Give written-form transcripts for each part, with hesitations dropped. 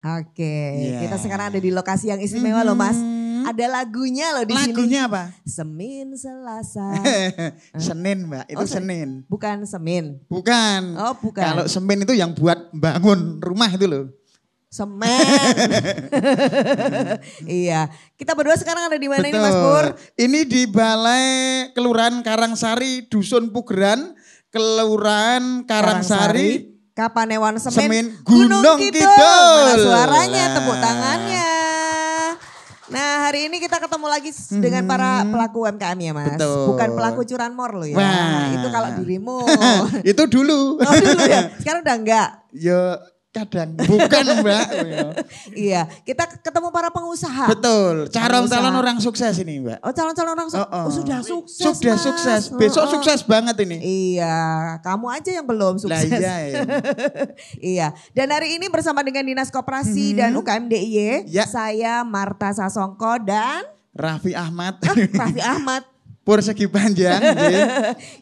Oke, Iya. kita sekarang ada di lokasi yang istimewa loh Mas. Ada lagunya loh di sini. Lagunya apa? Semin Selasa. Senin Mbak, itu Oh, Senin. Bukan Semin. Bukan. Oh bukan. Kalau semen itu yang buat bangun rumah itu loh. Semen. Iya. Kita berdua sekarang ada di mana ini Mas Pur? Ini di Balai Kelurahan Karangsari, Dusun Pugeran, Kelurahan Karangsari, Kapanewan Semen, Gunung Kidul. Mana suaranya, Nah. tepuk tangannya. Nah hari ini kita ketemu lagi dengan para pelaku UMKM ya Mas. Betul. Bukan pelaku curanmor loh ya. Wah. Itu kalau dirimu. Itu dulu. Oh dulu ya, sekarang udah enggak. Ya kadang, bukan Mbak. Iya, kita ketemu para pengusaha. Betul, calon Pengusaha. orang sukses ini Mbak. Oh calon-calon orang sudah sukses Sudah Mas. sukses, besok sukses banget ini. Iya, kamu aja yang belum Lah sukses. iya ya. Iya, dan hari ini bersama dengan Dinas Koperasi dan UKM DIY, Ya. saya Marta Sasongko dan Raffi Ahmad. Raffi Ahmad. Persegi panjang. nggih.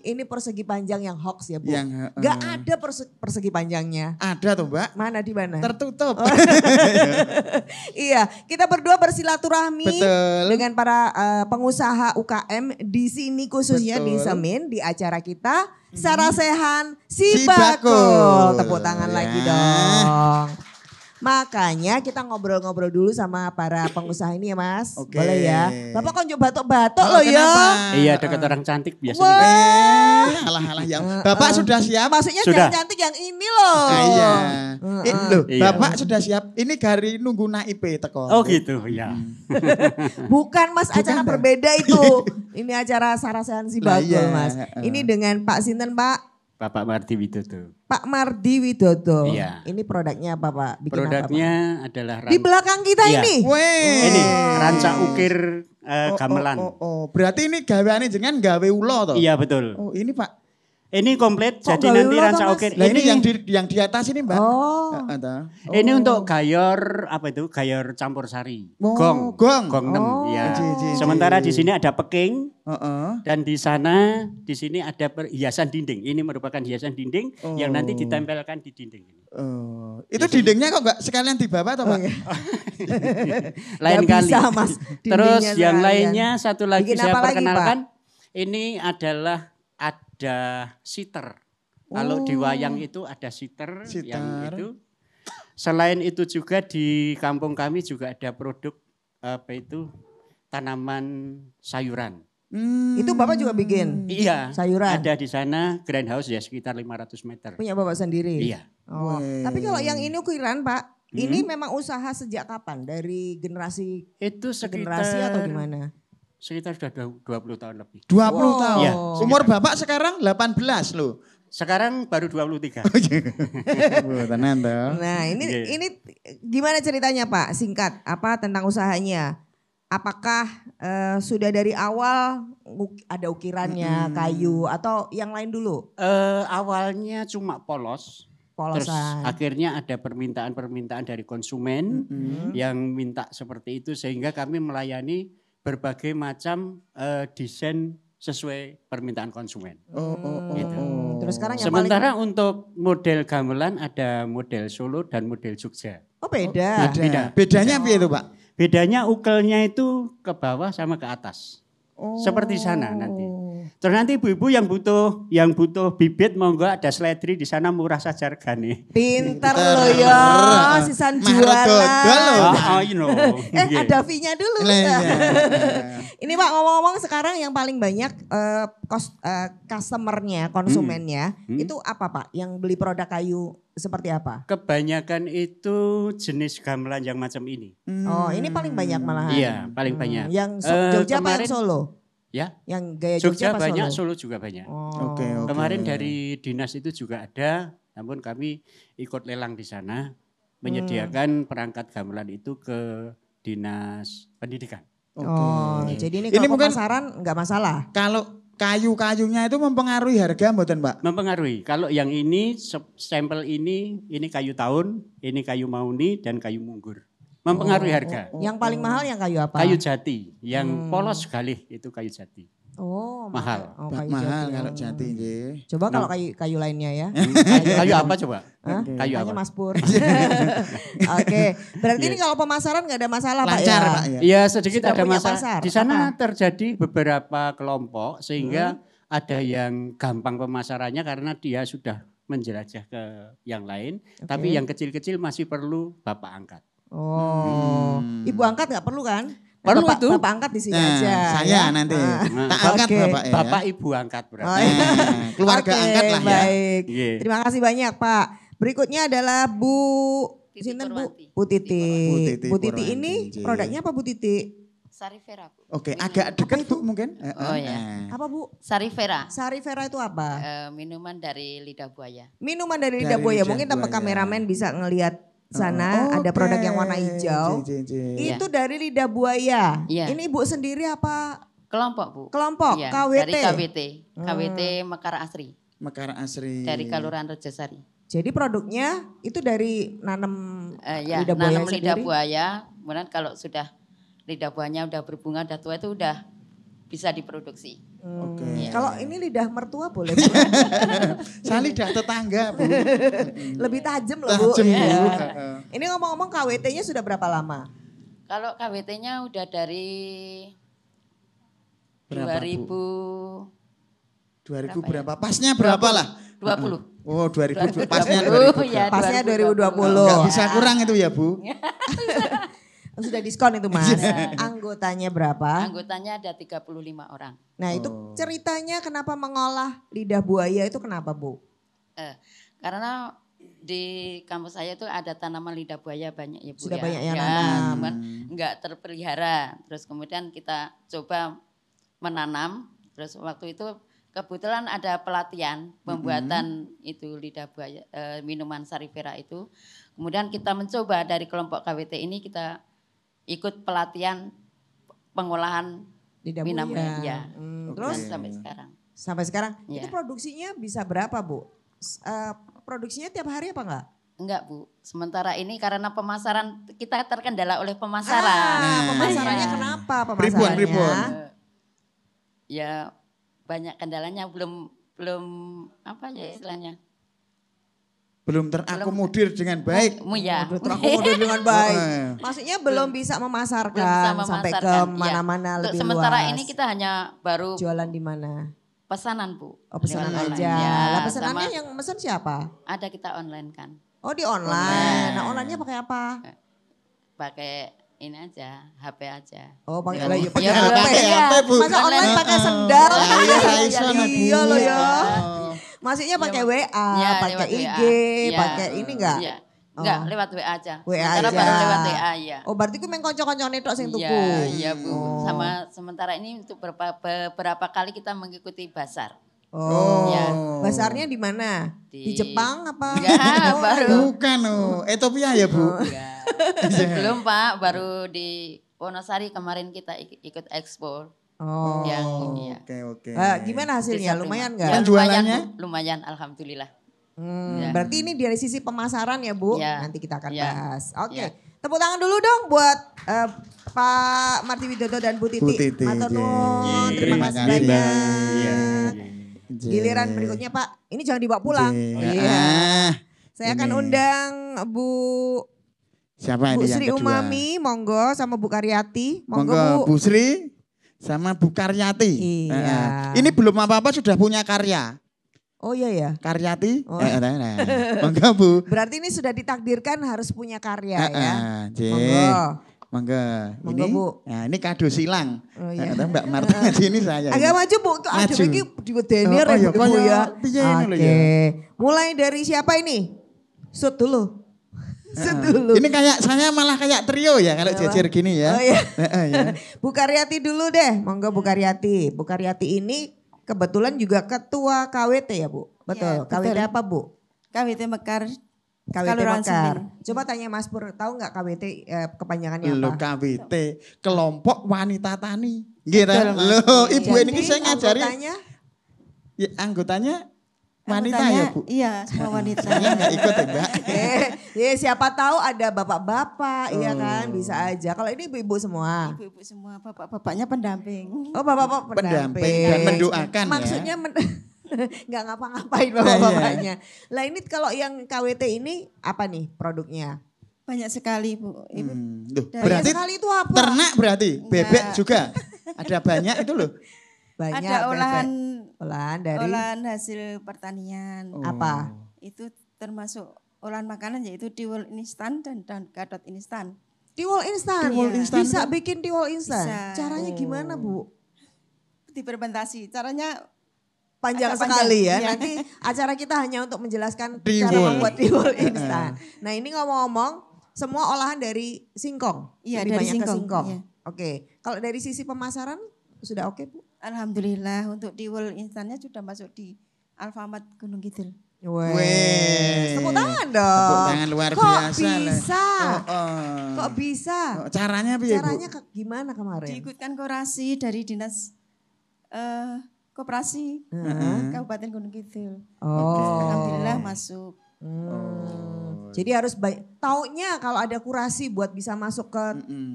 Ini persegi panjang yang hoax ya Bu. Yang, Gak ada persegi panjangnya. Ada tuh Mbak. Mana di mana? Tertutup. Iya, kita berdua bersilaturahmi Betul. dengan para pengusaha UKM di sini khususnya di Betul. Semin di acara kita Sarasehan Si Si Bakul. Bakul. Tepuk tangan Ya. lagi dong. Makanya kita ngobrol-ngobrol dulu sama para pengusaha ini ya Mas. Oke. Boleh ya. Bapak kok nyoba batok-batok Oh, loh ya. kenapa? Iya dekat orang cantik biasanya. Wah. Alah yang Bapak sudah siap? Maksudnya Sudah. jangan cantik yang ini loh. Ah, iya. Loh, Iya. Bapak sudah siap? Ini gari nunggu naip teko. Oh gitu ya. Bukan Mas, acara Bukan, berbeda itu. Ini acara Sarasehan Si Lah, Bakul iya. Mas. Ini dengan Pak Sinten Pak? Bapak Mardi Widodo. Pak Mardi Widodo. Iya. Ini produknya apa Pak? Bikin Produknya apa, adalah Pak? Di belakang kita Iya. ini. Weh. ini ranca ukir gamelan. Berarti ini gaweane jenengan gawe ulo toh? Iya betul. Oh, ini Pak. Ini komplit Kok jadi gawe nanti ulo ranca toh, Mas? ukir. Lah ini yang di atas ini Mbak. Oh. Toh. Ini untuk gayor apa itu? Gayor campur sari. Oh, Gong. gong. Gong 6 ya. Ji. Sementara di sini ada peking Heeh. dan di sana di sini ada hiasan dinding. Ini merupakan hiasan dinding yang nanti ditempelkan di dinding ini. Oh, itu dindingnya kok enggak sekalian dibawa toh, Pak? Lain Nggak kali. bisa, Mas, Terus dindingnya yang sekalian. lainnya satu lagi Bikin saya apa lagi, perkenalkan. Ini adalah ada sitter. Kalau di wayang itu ada sitter yang Sitter. itu. Selain itu juga di kampung kami juga ada produk apa itu tanaman sayuran. Itu Bapak juga bikin Iya. sayuran. Ada di sana greenhouse ya sekitar 500 meter. Punya Bapak sendiri? Iya. Oh. Weh. Tapi kalau yang ini ukiran Pak, ini memang usaha sejak kapan? Dari generasi Itu ke generasi atau gimana? Sekitar sudah 20 tahun lebih. 20 Wow. tahun. Iya. Umur Bapak sekarang 18 loh. Sekarang baru 23. Oh, tenan toh. Nah Iya. ini gimana ceritanya Pak? Singkat, apa tentang usahanya? Apakah sudah dari awal ada ukirannya, kayu atau yang lain dulu? Awalnya cuma polos. Terus Polosan. akhirnya ada permintaan-permintaan dari konsumen yang minta seperti itu sehingga kami melayani berbagai macam desain sesuai permintaan konsumen. Gitu. Terus sekarang yang Sementara untuk model gamelan ada model Solo dan model Jogja. paling, oh beda. Beda. Bedanya apa itu, Pak? Bedanya ukelnya itu ke bawah sama ke atas. Seperti sana nanti. Terus nanti ibu-ibu yang butuh bibit monggo ada seledri di sana murah saja regane. Pinter loh ya, sisan Mah dodol loh. jualan. You know. Ada fee-nya dulu. Iya. Ini Pak ngomong-ngomong sekarang yang paling banyak customer-nya, konsumennya itu apa Pak? Yang beli produk kayu seperti apa? Kebanyakan itu jenis gamelan yang macam ini. Oh ini paling banyak malahan. Iya, paling banyak. Yang Jogja apa yang kemarin- Solo? Ya, Yang gaya Jogja, Jogja apa banyak, Solo? Solo juga banyak. Oh. Oke. Kemarin dari dinas itu juga ada, namun kami ikut lelang di sana menyediakan perangkat gamelan itu ke dinas pendidikan. Oh, jadi ini Ini kalau mungkin- pemasaran nggak masalah. Kalau kayu-kayunya itu mempengaruhi harga mboten, Pak? Mempengaruhi. Kalau yang ini sampel ini kayu tahun, ini kayu mauni dan kayu munggur. mempengaruhi harga. Yang paling mahal yang kayu apa? Kayu jati, yang polos sekali itu kayu jati. Oh, Mahal. Oh, kayu Mahal jati. kalau jati nggih. Coba kalau kayu lainnya ya. Kayu apa coba? Hah? Kayu Tanya apa? Mas Pur. Oke, berarti ini kalau pemasaran nggak ada masalah Lancar Pak ya? Pak ya. Iya sedikit Sudah ada punya masalah. pasar, Di sana apa? terjadi beberapa kelompok sehingga ada yang gampang pemasarannya karena dia sudah menjelajah ke yang lain. Tapi yang kecil-kecil masih perlu bapak angkat. Oh, ibu angkat nggak perlu kan? Perlu Bapak, itu. Bapak angkat di sini Nah, aja. saya ya? nanti Nah, tak angkat oke. Bapak ya. Bapak ibu angkat berarti. Oh, iya. Nah, keluarga Oke, angkat lah ya. Baik. Iya. Terima kasih banyak Pak. Berikutnya adalah Bu Titi Sinten, Bu? Purwanti. Bu Titi. Bu Titi Bu Titi Purwanti, ini J. produknya apa Bu Titi? Sarifera, Bu. Oke, agak dekat Bu mungkin. Oh, ya. Apa Bu? Sarifera, Sari Vera itu apa? minuman dari lidah buaya. Minuman dari lidah Dari buaya. lidah Mungkin tanpa buaya. kameramen bisa ngelihat sana Oh, ada oke. produk yang warna hijau. Iya. Itu dari lidah buaya. Iya. Ini Ibu sendiri apa Kelompok, Bu. kelompok Iya, KWT? Dari KWT. KWT Mekar Asri. Mekar Asri. Dari Kelurahan Rejosari. Jadi produknya itu dari nanam Ya, lidah buaya nanam lidah sendiri? buaya. Kemudian kalau sudah lidah buayanya udah berbunga, udah tua itu udah bisa diproduksi. Oke. Iya. Kalau ini lidah mertua boleh? Saya lidah tetangga Bu. Lebih tajam loh Bu. Tajam, Bu. Ya. Heeh. Ini ngomong-ngomong KWT-nya sudah berapa lama? Kalau KWT-nya udah dari Berapa, 2000 2000 berapa? Pasnya berapa lah? 20. Oh 2000, 2020. pasnya 2000. Ya, Pasnya 2020. Enggak bisa kurang itu ya Bu. Sudah diskon itu Mas. Iya. Anggotanya berapa? Anggotanya ada 35 orang. Nah itu ceritanya kenapa mengolah lidah buaya itu kenapa Bu? Karena di kampus saya itu ada tanaman lidah buaya banyak ya Bu. Sudah ya. banyak yang Ya, nanam. cuman enggak terpelihara. Terus kemudian kita coba menanam. Terus waktu itu kebetulan ada pelatihan pembuatan itu lidah buaya, minuman Sarifera itu. Kemudian kita mencoba dari kelompok KWT ini kita ikut pelatihan pengolahan Lidah minuman. buaya. Ya. Terus Sampai sekarang. sampai sekarang Iya. itu produksinya bisa berapa Bu? Produksinya tiap hari apa enggak? Enggak Bu, sementara ini karena pemasaran kita terkendala oleh pemasaran. Pemasarannya Iya. kenapa Ribuan. pemasarannya? Ya banyak kendalanya belum apa ya istilahnya. Belum terakomodir dengan baik. Ya. Udah terakomodir dengan baik. Oh, Maksudnya belum bisa memasarkan Belum bisa sampai ke memasarkan, iya. mana-mana Untuk lebih sementara luas. ini kita hanya baru Jualan di mana? pesanan Bu. Oh pesanan Lewat aja. online. Ya, Lah pesanannya sama yang mesen siapa? ada kita online kan. Oh di online. Nah onlinenya pakai apa? Pakai ini aja, HP aja. Oh pakai Ya, lah, ya, pakai ya, HP pakai ya. HP, Bu. Masa online Online. pakai sendal? Iya, Iya loh ya. Oh. Maksudnya pakai Ya, WA, ya, pakai lewat IG, WA. Ya. pakai ini enggak? Iya. Enggak, lewat WA aja. WA Sementara aja. baru lewat WA ya. Oh berarti ku main konco-koncone tok sing tuku. Iya, iya Bu. Oh. Sama sementara ini untuk beberapa kali kita mengikuti basar. Oh. Ya. Basarnya di mana? Di Jepang apa? Enggak, Oh, baru. Bukan Ethiopia ya Bu. Enggak. Belum Pak, baru di Wonosari kemarin kita ikut ekspor. Oh. Yang iya. Oke. Gimana hasilnya? Desa Lumayan Prima. nggak? Ya, Penjualannya? lumayan, Bu. Lumayan, alhamdulillah. Ya. Berarti ini dari sisi pemasaran ya Bu. Ya. Nanti kita akan Ya. bahas. Oke. Ya. Tepuk tangan dulu dong buat Pak Marti Widodo dan Bu Titi. Bu Titi, Matur J. nuwun. Terima Terima kasih kasih, banyak. Mbak. Iya. Giliran berikutnya Pak. Ini jangan dibawa pulang. J. Iya. Saya akan ini. undang Bu Siapa Bu ini yang Sri kedua? Umami, monggo sama Bu Karyati. Monggo, Monggo Bu. Bu Sri sama Bu Karyati. Iya. Ini belum apa-apa sudah punya karya. Oh iya ya. Karyati. Oh. Nah. Monggo Bu. Berarti ini sudah ditakdirkan harus punya karya ya. J. Monggo. Monggo. Monggo, Ini, Bu. Nah, ini kado silang. Oh, iya. Mbak Marta ini saya. Agak ini. maju Bu, kok ada Maju. iki diwedeni Oh, iya, Bu kaya ya. piye ini lho Oke. ya. Mulai dari siapa ini? Sud dulu. Sud dulu. Ini kayak saya malah kayak trio ya kalau jejer gini ya. Oh iya. Ya. Bu Karyati dulu deh. Monggo Bu Karyati. Bu Karyati ini kebetulan juga ketua KWT ya Bu? Betul. Ya, KWT betul. apa Bu? KWT Mekar. KWT Kelurahan Mekar. Sumbing. Coba tanya Mas Pur, tahu nggak KWT kepanjangannya Lo apa? KWT, kelompok wanita tani. Gitu. Betul, Mas. Loh, Ibu ini Jadi, saya ngajari anggotanya ya, anggotanya Wanita Anggotanya, ya Bu? Iya, semua wanita. Saya nggak ikut ya Mbak. Siapa tahu ada bapak-bapak, iya kan, Oh. bisa aja. Kalau ini ibu-ibu semua. Ibu-ibu semua, bapak-bapaknya pendamping. Oh, bapak-bapak Pendamping pendamping. dan mendoakan ya. Maksudnya nggak ngapa-ngapain bapak-bapaknya. Lah ini kalau yang KWT ini apa nih produknya? Banyak sekali Bu. Ibu. Loh, Dari- berarti Banyak sekali itu apa? ternak berarti, bebek Enggak. juga. Ada banyak itu loh. Banyak Ada olahan olahan dari olahan hasil pertanian. Oh. apa? Itu termasuk olahan makanan yaitu tiwul instan dan gadot instan. Tiwul instan. Tiwul instan Bisa kan? bikin tiwul instan. Bisa. Caranya gimana, Bu? Difermentasi. Caranya Panjang Agak sekali ya. panjang, iya. Nanti acara kita hanya untuk menjelaskan Tiwul. cara membuat tiwul instan. Nah, ini ngomong-ngomong semua olahan dari singkong. Iya, Lebih dari banyak ke singkong, singkong. iya. Oke. Kalau dari sisi pemasaran sudah oke, Bu? alhamdulillah untuk tiwul instannya sudah masuk di Alfamart Gunung Kidul. Weh. Tepuk tangan dong. Tepuk tangan luar Kok biasa. lah. bisa? Oh. Kok bisa? Caranya piye, Bu? Caranya gimana kemarin? Diikutkan korasi dari dinas koperasi Kabupaten Gunung Kidul. Oh. Alhamdulillah masuk. Jadi harus taunya kalau ada kurasi buat bisa masuk ke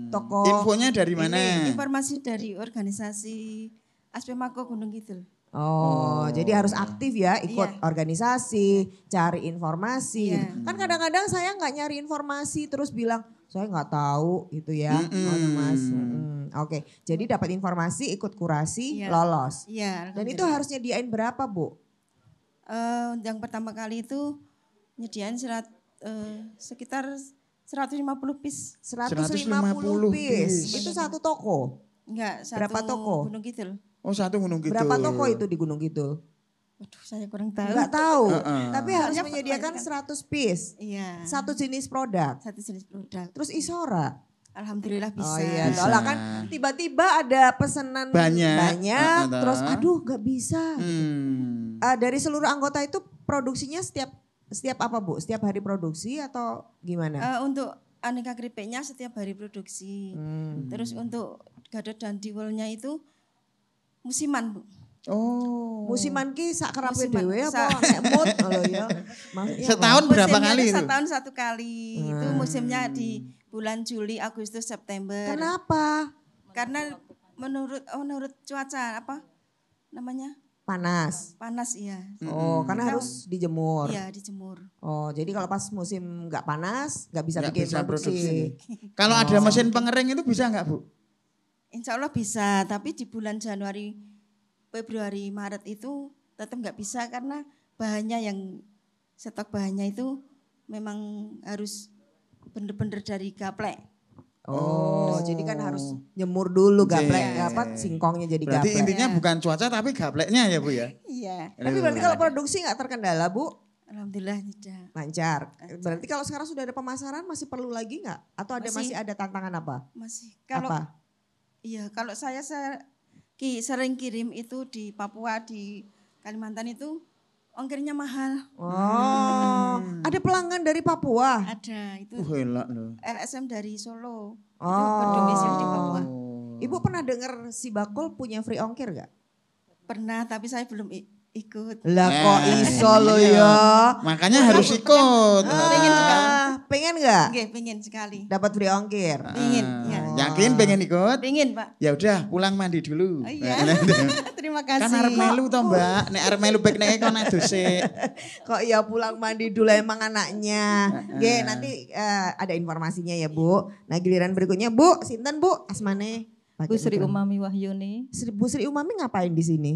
toko. Infonya dari mana? Informasi dari organisasi Aspemako Gunung Kidul. Oh, jadi harus aktif ya, ikut Iya. organisasi, cari informasi. Iya. Gitu. Kan kadang-kadang saya nggak nyari informasi terus bilang saya nggak tahu gitu ya, Mas. Oke, jadi dapat informasi, ikut kurasi, Iya. lolos. Iya. Dan itu alhamdulillah. harus nyediain berapa, Bu? Yang pertama kali itu nyediain sekitar 150 piece. 150 piece. Itu satu toko. Enggak, satu Berapa toko? Gunung Kidul. Oh, satu Gunung Kidul. Berapa toko itu di Gunung Kidul? Waduh, saya kurang tahu. Nggak tahu. Heeh. Tapi harus Soalnya menyediakan kebanyakan. 100 piece. Iya. Satu jenis produk. Satu jenis produk. Terus Isora. Alhamdulillah bisa. Oh iya, Bisa. soalnya kan tiba-tiba ada pesanan Banyak. terus aduh nggak bisa. Dari seluruh anggota itu produksinya setiap apa Bu? Setiap hari produksi atau gimana? Untuk aneka keripiknya setiap hari produksi. Terus untuk gadot dan tiwulnya itu musiman, Bu. Oh. Musiman ki sak kerape musiman. dhewe apa nek mood lho ya. Maksudnya Setahun berapa Musimnya kali itu itu? setahun satu kali. Itu musimnya di bulan Juli, Agustus, September. kenapa? Karena menurut cuaca apa namanya? Panas. Panas iya. Oh, karena harus dijemur. Iya, dijemur. Oh, jadi kalau pas musim nggak panas nggak bisa Nggak bikin bisa produksi. Kalau ada mesin pengering itu bisa nggak Bu? Insya Allah bisa, tapi di bulan Januari, Februari, Maret itu tetap nggak bisa karena bahannya yang stok bahannya itu memang harus bener-bener dari gaplek. Oh, jadi kan harus nyemur dulu gaplek, Iya. apa singkongnya jadi Berarti gaplek. intinya bukan cuaca tapi gapleknya ya Bu ya? Iya, Tapi berarti kalau produksi nggak terkendala Bu, alhamdulillah tidak. lancar. Berarti kalau sekarang sudah ada pemasaran masih perlu lagi nggak? Atau masih ada tantangan apa? Masih kalau Apa? iya kalau saya sering kirim itu di Papua, di Kalimantan itu ongkirnya mahal. Oh, ada pelanggan dari Papua. Ada itu Enak loh. LSM dari Solo. Itu Oh. berdomisili di Papua. Ibu pernah dengar si Bakul punya free ongkir nggak? Pernah tapi saya belum ikut. Lah kok Eh, iso lo iya. ya? Makanya harus ikut. Pengen juga. Pengen nggak? Oke, pengen sekali. Dapat free ongkir. Pengen, ya. Yakin pengen ikut? Pengen, Pak. Ya udah pulang mandi dulu. Oh, iya. Terima kasih. Kan arep melu toh Mbak. Nek arep melu piknik kon nek dhisik. Kok ya pulang mandi dulu emang anaknya. Oke, nanti ada informasinya ya Bu. Nah giliran berikutnya Bu, sinten Bu? Asmane. Bu Sri Umami Wahyuni, Bu Sri Umami ngapain di sini?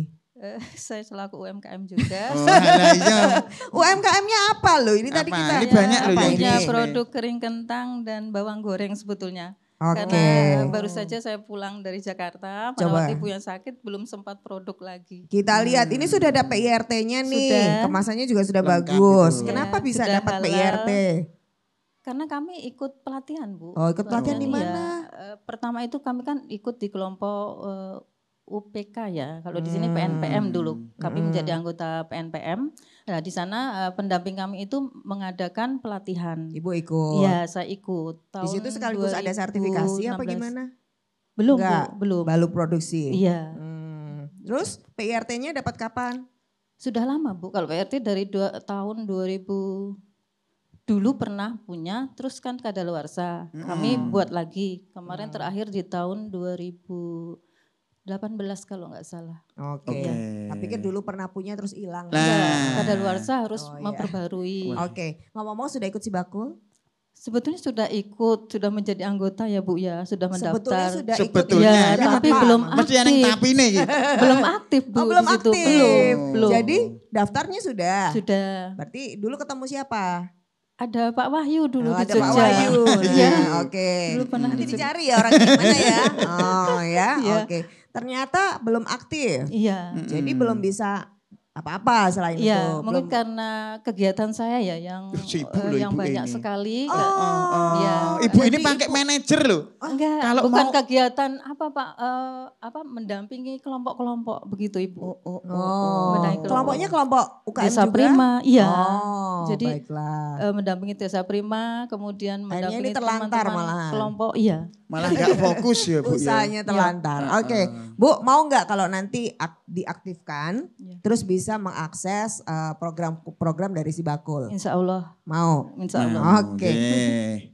saya selaku UMKM juga. Oh, lah iya. UMKM-nya apa loh? Ini tadi Apa? kita Ini banyak loh apa yang ini? Punya sini. produk kering kentang dan bawang goreng sebetulnya. Oke. Karena baru saja saya pulang dari Jakarta, pada Coba. waktu ibu yang sakit belum sempat produk lagi. Kita lihat ini sudah ada PIRT-nya nih. Sudah. Kemasannya juga sudah Lengkap bagus. itu. Kenapa Ya, bisa sudah dapat halal. PIRT? Karena kami ikut pelatihan, Bu. Oh, ikut pelatihan di Iya. mana? Pertama itu kami kan ikut di kelompok UPK ya. Kalau di sini PNPM dulu. Kami menjadi anggota PNPM. Nah, di sana pendamping kami itu mengadakan pelatihan. Ibu ikut. Iya, saya ikut. Di situ sekaligus ada sertifikasi apa gimana? Belum, Enggak, Bu, belum. Baru produksi. Iya. Terus PIRT-nya dapat kapan? Sudah lama Bu, kalau PRT dari tahun 2000 dulu pernah punya, terus kan kadaluarsa. Kami buat lagi, kemarin terakhir di tahun 2018 kalau nggak salah. Oke. Tapi kan dulu pernah punya terus hilang. Ya, kadaluarsa harus memperbarui. Oke. Ngomong-ngomong sudah ikut Sibakul? Sebetulnya sudah ikut, sudah menjadi anggota ya Bu ya, sudah mendaftar. Sebetulnya ya, tapi belum aktif. Mesti yang tapi nih gitu. Belum aktif Bu. Belum di situ. aktif. Belum. Jadi daftarnya sudah? Sudah. Berarti dulu ketemu siapa? Ada Pak Wahyu dulu di ada Jogja. Pak Wahyu. Iya. Oke. Dulu pernah Nanti di Jogja. dicari ya orangnya gimana ya. Oh ya, Iya. oke. Ternyata belum aktif. Iya. Jadi belum bisa apa-apa selain itu. Iya, mungkin Belum. karena kegiatan saya ya yang Sibuk loh yang ibu banyak ini. sekali. Oh. Ibu ini Nanti pakai manajer loh. Enggak, Kalau bukan mau- kegiatan apa Pak, mendampingi kelompok-kelompok begitu Ibu. Oh. Mendampingi Kelompoknya kelompok UKM Desa juga? Prima, iya. Oh, Jadi baiklah. mendampingi Desa Prima, kemudian Akhirnya mendampingi ini terlantar teman-teman malahan. kelompok, iya. Malah nggak fokus ya Bu ya. Usahanya terlantar. Oke, Bu mau nggak kalau nanti diaktifkan, terus bisa mengakses program-program dari Sibakul? Insya Allah, Mau? insya Allah. Oke.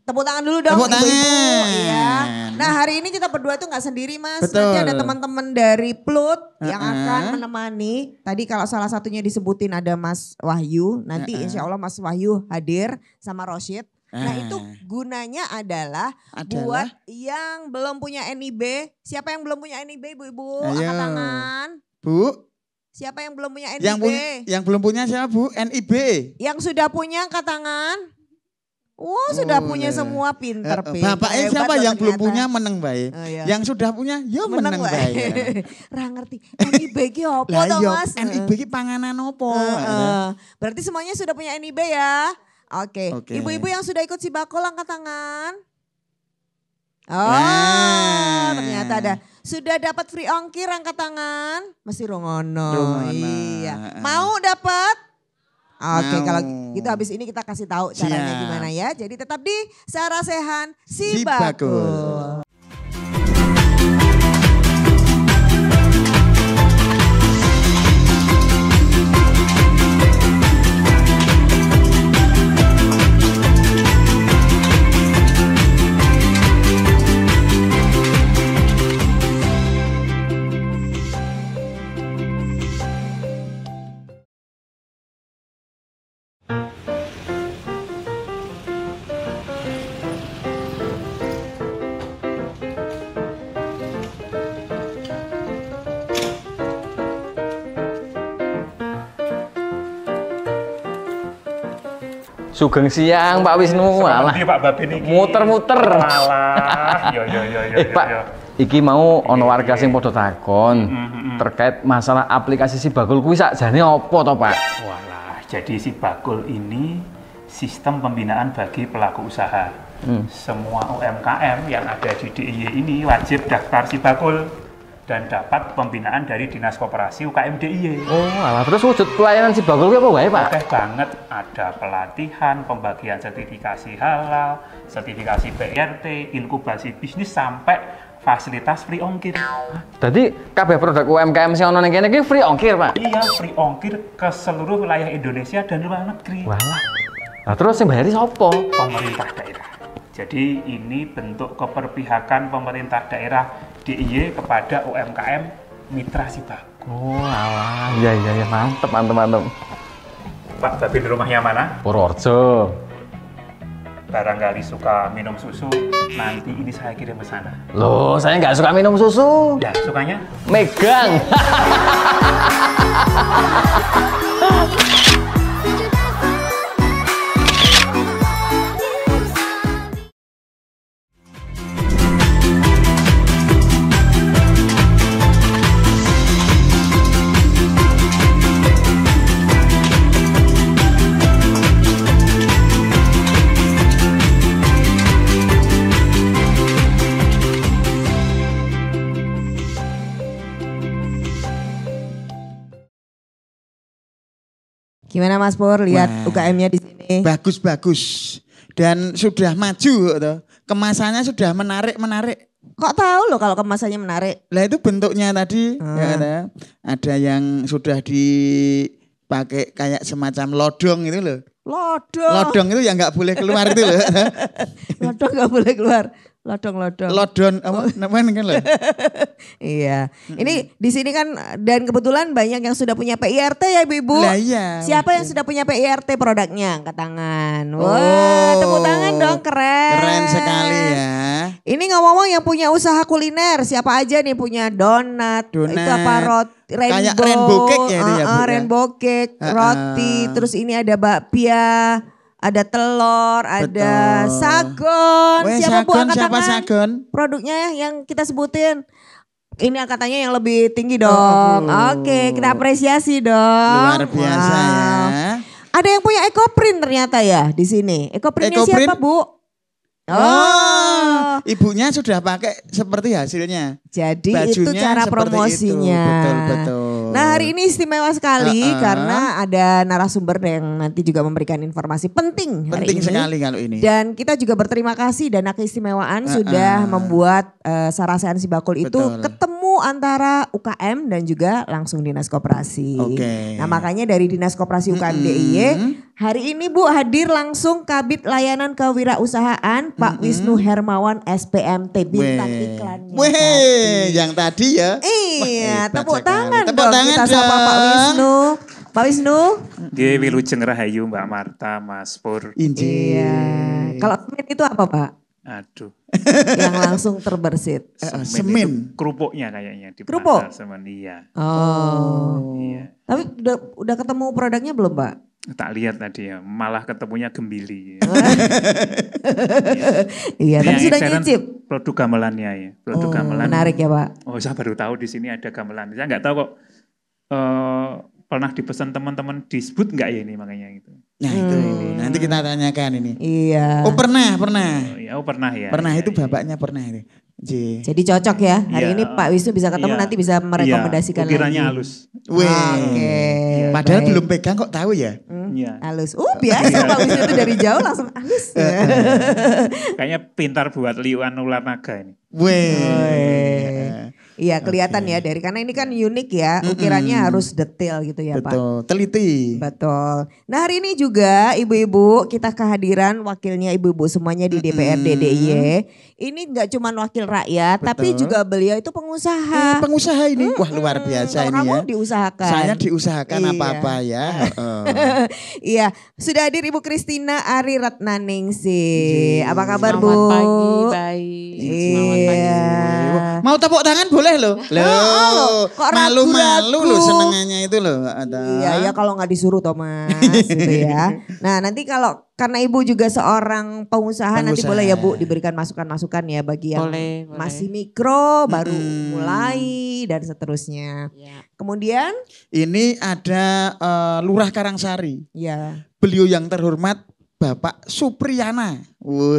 Tepuk tangan dulu dong Tepuk ibu-ibu. tangan. Iya. Nah hari ini kita berdua tuh nggak sendiri Mas. Betul. Nanti ada teman-teman dari Plut yang akan menemani. Tadi kalau salah satunya disebutin ada Mas Wahyu. Nanti insya Allah Mas Wahyu hadir sama Rosyid. Nah itu gunanya adalah buat yang belum punya NIB. Siapa yang belum punya NIB ibu-ibu? Ayo. Angkat tangan. Bu, Siapa yang belum punya NIB? yang belum punya siapa Bu? NIB. Yang sudah punya angkat tangan. Sudah punya semua pinter. Bapaknya Hebat siapa loh yang belum ternyata. punya meneng baik. Oh, iya. Yang sudah punya ya meneng Wae. baik. Ra ngerti. NIB ki opo Lah to iya, Mas? NIB ki panganan opo? Berarti semuanya sudah punya NIB ya? Oke. Oke. Ibu-ibu yang sudah ikut Sibakul angkat tangan. Nah. Ternyata ada. Sudah dapat free ongkir angkat tangan. Mesti rungono. Rungono. Iya. Mau dapat? Oke, Mau. kalau gitu habis ini kita kasih tahu caranya Siap. gimana ya. Jadi tetap di Sarasehan Sibakul. Sibakul. Sugeng siang Pak Wisnu, alah. Seperti Pak Babin iki. Muter-muter. Alah, yo. Pak, iki mau ono warga sing padha takon terkait masalah aplikasi Sibakul kuwi sakjane apa to, Pak? Walah, jadi Sibakul ini sistem pembinaan bagi pelaku usaha. Semua UMKM yang ada di DIY ini wajib daftar Sibakul dan dapat pembinaan dari Dinas Koperasi UKM DIY. Oh, alah terus wujud pelayanan Sibakul kuwi apa wae, Pak? Oke banget, ada pelatihan, pembagian sertifikasi halal, sertifikasi BRT, inkubasi bisnis sampai fasilitas free ongkir. Dadi kabeh produk UMKM sing ono ning kene iki free ongkir, Pak. Iya, free ongkir ke seluruh wilayah Indonesia dan luar negeri. Walah. Lah terus sing bayari sapa? Pemerintah daerah. Jadi ini bentuk keperpihakan pemerintah daerah DIY kepada UMKM mitra Sibakul. Oh, alah. Iya, mantep. Pak Babin rumahnya mana? Purworejo. Barangkali suka minum susu, nanti ini saya kirim ke sana. Loh, saya nggak suka minum susu. Ya, sukanya? Megang. Gimana Mas Pur lihat Wah. UKM-nya di sini? Bagus. Dan sudah maju toh. Kemasannya sudah menarik. Kok tahu loh kalau kemasannya menarik? Lah itu bentuknya tadi ya, ada yang sudah pakai kayak semacam lodong itu loh. Lodong. Lodong itu yang nggak boleh keluar itu loh. Lodong nggak boleh keluar. Lodong. Lodon apa namanya kan loh. Iya. Ini di sini kan dan kebetulan banyak yang sudah punya PIRT ya Ibu-ibu. Lah iya. Siapa yang sudah punya PIRT produknya? Angkat tangan. Wah, tepuk tangan dong, keren. Keren sekali ya. Ini ngomong-ngomong yang punya usaha kuliner, siapa aja nih punya donat, itu apa roti, kayak rainbow cake ya itu ya, Bu, ya? Rainbow cake, roti, terus ini ada bakpia, ada telur, ada sagon. Weh, Siapa Bu sagon, angkat siapa tangan? sagon? Produknya yang kita sebutin. Ini angkatannya yang lebih tinggi dong. Oke, kita apresiasi dong. Luar biasa ya. Ada yang punya EcoPrint ternyata ya di sini. EcoPrintnya EcoPrint? siapa Bu? Ibunya sudah pakai seperti hasilnya. Jadi Bajunya itu cara seperti promosinya. itu. Betul. Nah hari ini istimewa sekali karena ada narasumber yang nanti juga memberikan informasi penting hari Penting ini. sekali kalau ini. Dan kita juga berterima kasih Dana Keistimewaan sudah membuat Sarasehan Sibakul itu ketemu antara UKM dan juga langsung Dinas Koperasi. Oke. Nah makanya dari Dinas Koperasi UKM DIY hari ini Bu hadir langsung Kabid Layanan Kewirausahaan Pak Wisnu Hermawan SPMT bintang iklannya. Weh, yang tadi ya. Iya, Hebat tepuk sekali. tangan Tepuk dong tangan kita sapa Pak dong. Wisnu. Pak Wisnu. Nggih, wilujeng rahayu Mbak Marta, Mas Pur. Inji. Iya. Kalau semen itu apa Pak? Aduh. Yang langsung terbersit. Semen. Itu kerupuknya kayaknya di Kerupuk? pasar semen, iya. Oh. Iya. Tapi udah ketemu produknya belum Pak? Tak lihat tadi ya, malah ketemunya gembili. Iya, tapi Yang sudah excellent nyicip. Produk gamelannya ya, produk gamelan. Menarik ya Pak. Oh, saya baru tahu di sini ada gamelan. Saya nggak tahu kok pernah dipesan teman-teman disebut nggak ya ini makanya itu. Nah itu nanti kita tanyakan ini. Iya. Oh pernah. Oh pernah ya. Pernah ya, itu ya. bapaknya pernah itu. Jadi cocok ya. Hari Iya. ini Pak Wisnu bisa ketemu Iya. nanti bisa merekomendasikan lagi. Ukiranya halus. Weh. Oke. Padahal baik. belum pegang kok tahu ya. Iya. Halus. Biasa Pak Wisnu itu dari jauh langsung halus. Kayaknya pintar buat liuan ular naga ini. Weh. Iya kelihatan ya dari karena ini kan unik ya. Ukirannya harus detail gitu ya Pak. Betul, teliti. Betul. Nah hari ini juga ibu-ibu kita kehadiran wakilnya ibu-ibu semuanya di DPRD DIY. Ini nggak cuma wakil rakyat tapi juga beliau itu pengusaha. Pengusaha ini, wah luar biasa Kalau ini kamu ya. diusahakan. Saya diusahakan Iya. apa-apa ya. Iya, sudah hadir Ibu Kristina Ari Ratnaningsih. Apa kabar Bu? Selamat pagi, baik. Selamat pagi Iya. semua. Mau tepuk tangan boleh loh. Loh, kok malu-malu ragu-ragu? loh senengannya itu loh. Iya ya kalau nggak disuruh Thomas gitu ya. Nah nanti kalau karena Ibu juga seorang pengusaha nanti boleh ya Bu diberikan masukan-masukan ya bagi yang Boleh. masih mikro baru mulai dan seterusnya. Ya. Kemudian Ini ada Lurah Karangsari. ya Beliau yang terhormat Bapak Supriyana.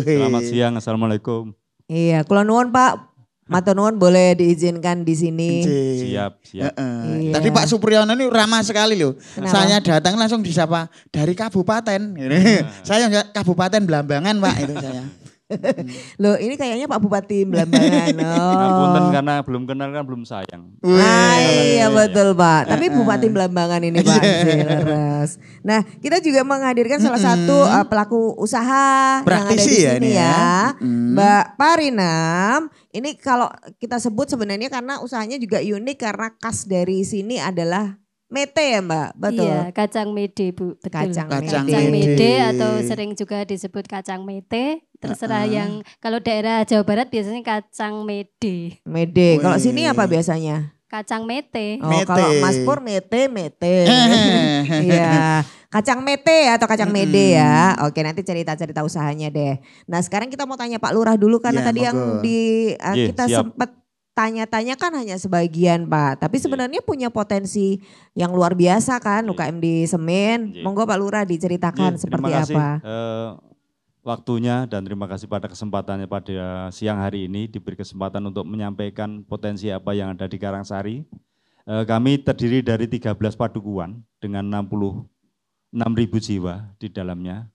Selamat siang, assalamualaikum. iya kula nuwun Pak. Matur nuwun boleh diizinkan di sini. Siap. Iya. Tadi Pak Supriyono ini ramah sekali loh. Kenapa? Saya datang langsung disapa dari kabupaten. Saya enggak kabupaten Blambangan Pak itu saya. Loh ini kayaknya Pak Bupati Belambangan. Ngapunten karena belum kenal kan belum sayang. Nah iya betul Pak. Tapi Bupati Belambangan ini Pak. Leres. Nah kita juga menghadirkan salah satu pelaku usaha Praktisi yang ada di ya sini ini ya. ya. Mbak Parinam. Ini kalau kita sebut sebenarnya karena usahanya juga unik karena khas dari sini adalah mete ya Mbak. Betul. Iya, kacang mede Bu, betul. Kacang Kacang Kacang mede. mede atau sering juga disebut kacang mete. Terserah yang kalau daerah Jawa Barat biasanya kacang mede. Mede. Kalau sini apa biasanya? Kacang mete. Oh Mete. kalau Mas Pur mete. Iya. Kacang mete atau kacang mede ya. Oke nanti cerita-cerita usahanya deh. Nah sekarang kita mau tanya Pak Lurah dulu karena Ya, tadi yang monggo. Iya, kita siap. sempat tanya-tanya kan hanya sebagian Pak. Tapi sebenarnya punya potensi yang luar biasa kan UKM di Semen. Iya. Monggo Pak Lurah diceritakan Iya, seperti terima kasih apa. waktunya dan terima kasih pada kesempatannya pada siang hari ini diberi kesempatan untuk menyampaikan potensi apa yang ada di Karangsari. Kami terdiri dari 13 padukuan dengan 66.000 jiwa di dalamnya.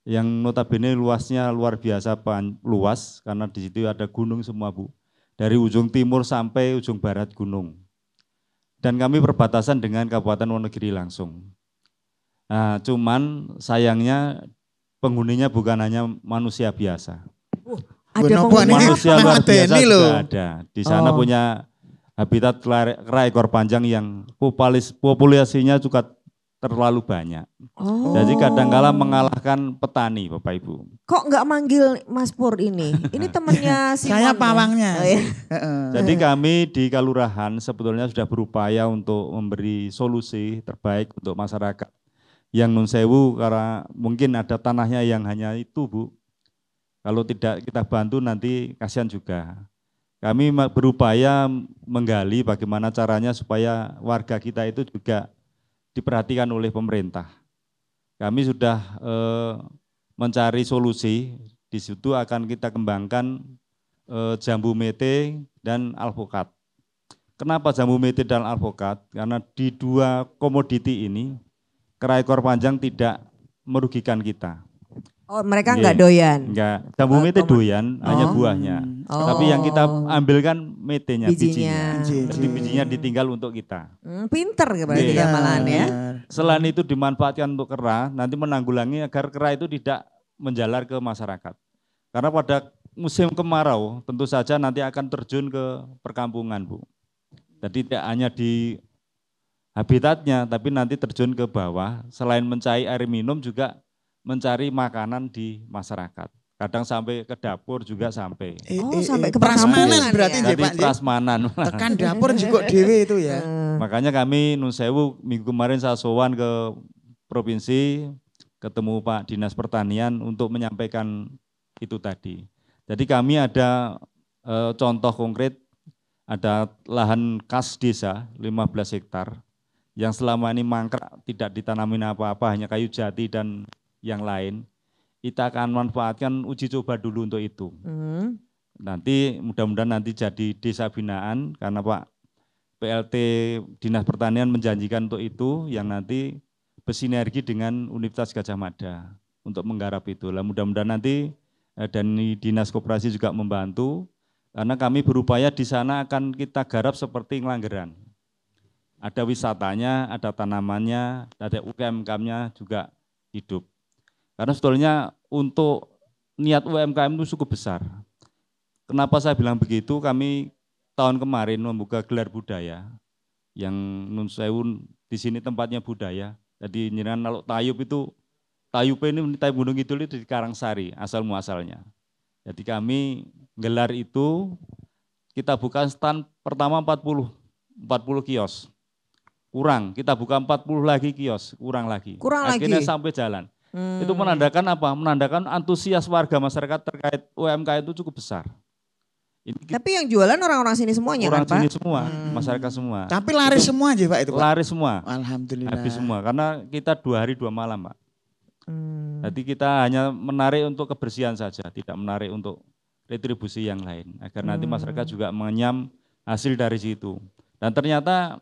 Yang notabene luasnya luar biasa luas karena di situ ada gunung semua Bu. Dari ujung timur sampai ujung barat gunung. Dan kami berbatasan dengan Kabupaten Wonogiri langsung. Nah, cuman sayangnya penghuninya bukan hanya manusia biasa. Ada penghuni manusia luar biasa Medeni juga loh. ada. Di sana punya habitat kera ekor panjang yang populasinya juga terlalu banyak. Jadi kadang-kala mengalahkan petani Bapak Ibu. Kok nggak manggil Mas Pur ini? Ini temennya Simon. Saya pawangnya. Oh, iya. Jadi kami di Kalurahan sebetulnya sudah berupaya untuk memberi solusi terbaik untuk masyarakat yang nun sewu karena mungkin ada tanahnya yang hanya itu Bu. Kalau tidak kita bantu nanti kasihan juga. Kami berupaya menggali bagaimana caranya supaya warga kita itu juga diperhatikan oleh pemerintah. Kami sudah mencari solusi, di situ akan kita kembangkan jambu mete dan alpukat. Kenapa jambu mete dan alpukat? Karena di dua komoditi ini, kera ekor panjang tidak merugikan kita. Oh, mereka nggak doyan? Enggak, jambu mete doyan, hanya buahnya. Tapi yang kita ambilkan metenya, bijinya. Jadi bijinya ditinggal untuk kita. Pinter berarti ya malahan ya. Selain itu dimanfaatkan untuk kera, nanti menanggulangi agar kera itu tidak menjalar ke masyarakat. Karena pada musim kemarau tentu saja nanti akan terjun ke perkampungan Bu. Jadi tidak hanya di habitatnya, tapi nanti terjun ke bawah, selain mencari air minum juga mencari makanan di masyarakat. Kadang sampai ke dapur juga sampai. Sampai ke prasmanan berarti ya, Pak. Prasmanan. Tekan dapur juga dewe itu ya. Makanya kami nun sewu minggu kemarin saya sowan ke provinsi, ketemu Pak Dinas Pertanian untuk menyampaikan itu tadi. Jadi kami ada contoh konkret, ada lahan kas desa 15 hektar yang selama ini mangkrak tidak ditanamin apa-apa, hanya kayu jati dan yang lain, kita akan manfaatkan uji coba dulu untuk itu. Nanti mudah-mudahan nanti jadi desa binaan karena Pak PLT Dinas Pertanian menjanjikan untuk itu yang nanti bersinergi dengan Universitas Gadjah Mada untuk menggarap itu. Lah mudah-mudahan nanti dan Dinas Koperasi juga membantu karena kami berupaya di sana akan kita garap seperti Ngelanggeran. Ada wisatanya, ada tanamannya, ada UMKM-nya juga hidup. Karena sebetulnya untuk niat UMKM itu cukup besar. Kenapa saya bilang begitu? Kami tahun kemarin membuka gelar budaya yang nun sewu di sini tempatnya budaya. Jadi nyiran kalau tayub itu tayub ini tayub Gunung Kidul itu di Karangsari asal muasalnya. Jadi kami gelar itu kita buka stand pertama 40 kios. Kurang, kita buka 40 lagi kios, kurang lagi. Akhirnya sampai jalan. Itu menandakan apa? Menandakan antusias warga masyarakat terkait UMKM itu cukup besar. Tapi yang jualan orang-orang sini semuanya orang kan Pak? Orang sini semua, masyarakat semua. Tapi laris semua aja Pak itu Pak? Laris semua. Alhamdulillah. Habis semua, karena kita 2 hari 2 malam Pak. Jadi kita hanya menarik untuk kebersihan saja, tidak menarik untuk retribusi yang lain. Agar nanti masyarakat juga mengenyam hasil dari situ. Dan ternyata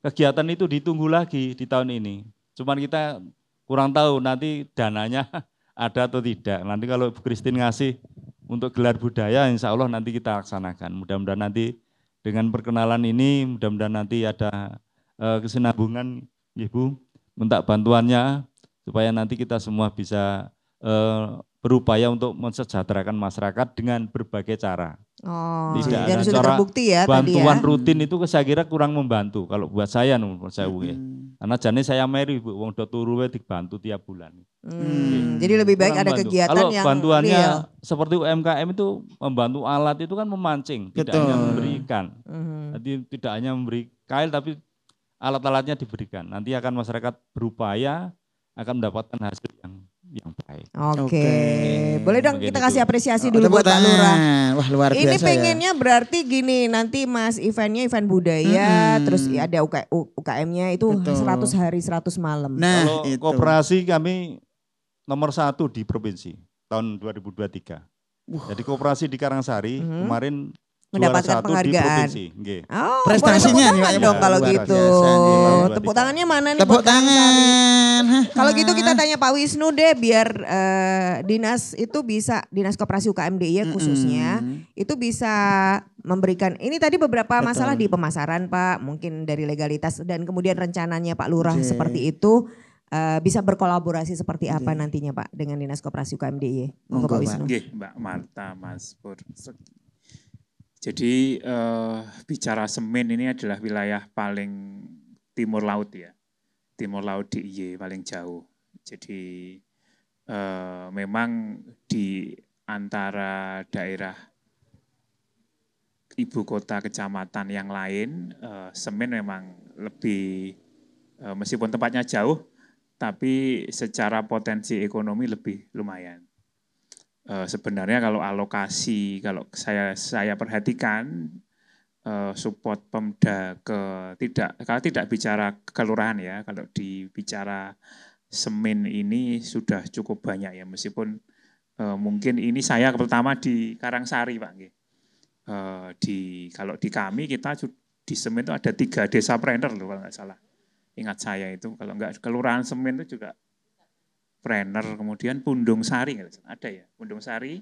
kegiatan itu ditunggu lagi di tahun ini. Cuman kita kurang tahu nanti dananya ada atau tidak. Nanti kalau Bu Christine ngasih untuk gelar budaya, insya Allah nanti kita laksanakan. Mudah-mudahan nanti dengan perkenalan ini, mudah-mudahan nanti ada kesinambungan, Ibu, minta bantuannya supaya nanti kita semua bisa berupaya untuk mensejahterakan masyarakat dengan berbagai cara. Tidak dan ada sudah cara terbukti ya bantuan tadi ya. rutin itu saya kira kurang membantu kalau buat saya ya. Karena jane saya meri Bu wong do turu dibantu tiap bulan. Jadi lebih baik ada kegiatan kalau yang bantuannya real. seperti UMKM itu membantu alat itu kan memancing, tidak hanya memberikan. Jadi tidak hanya memberi kail tapi alat-alatnya diberikan. Nanti akan masyarakat berupaya akan mendapatkan hasil yang baik. Oke. Boleh dong kita kasih apresiasi dulu buat Pak Lurah. Wah luar biasa. Ini pengennya berarti gini, nanti Mas eventnya event budaya, terus ada UKM-nya itu 100 hari 100 malam. Nah, kalau koperasi kami nomor 1 di provinsi tahun 2023. Jadi koperasi di Karangsari kemarin mendapatkan penghargaan. Prestasinya nih dong kalau gitu. Tepuk tangannya mana nih? Tepuk tangan. Kalau gitu kita tanya Pak Wisnu deh biar dinas itu bisa, Dinas Koperasi UKM DIY khususnya itu bisa memberikan, ini tadi beberapa masalah di pemasaran Pak, mungkin dari legalitas dan kemudian rencananya Pak Lurah seperti itu. bisa berkolaborasi seperti apa nantinya Pak dengan Dinas Koperasi UKM DIY. Monggo Pak Wisnu. Nggih, Mbak Marta, Mas Pur. Jadi bicara semen ini adalah wilayah paling timur laut ya. Timur laut DIY paling jauh. Jadi memang di antara daerah ibu kota kecamatan yang lain, semen memang lebih, meskipun tempatnya jauh, tapi secara potensi ekonomi lebih lumayan. Sebenarnya kalau alokasi, kalau saya perhatikan, support Pemda kalau tidak bicara kelurahan ya, kalau dibicara semen ini sudah cukup banyak ya, meskipun mungkin ini saya pertama di Karangsari Pak. Kalau di kami kita di semen itu ada 3 desa planner loh kalau nggak salah. Ingat saya itu kalau nggak kelurahan semen itu juga planner, kemudian Pundung Sari ada ya, Pundung Sari,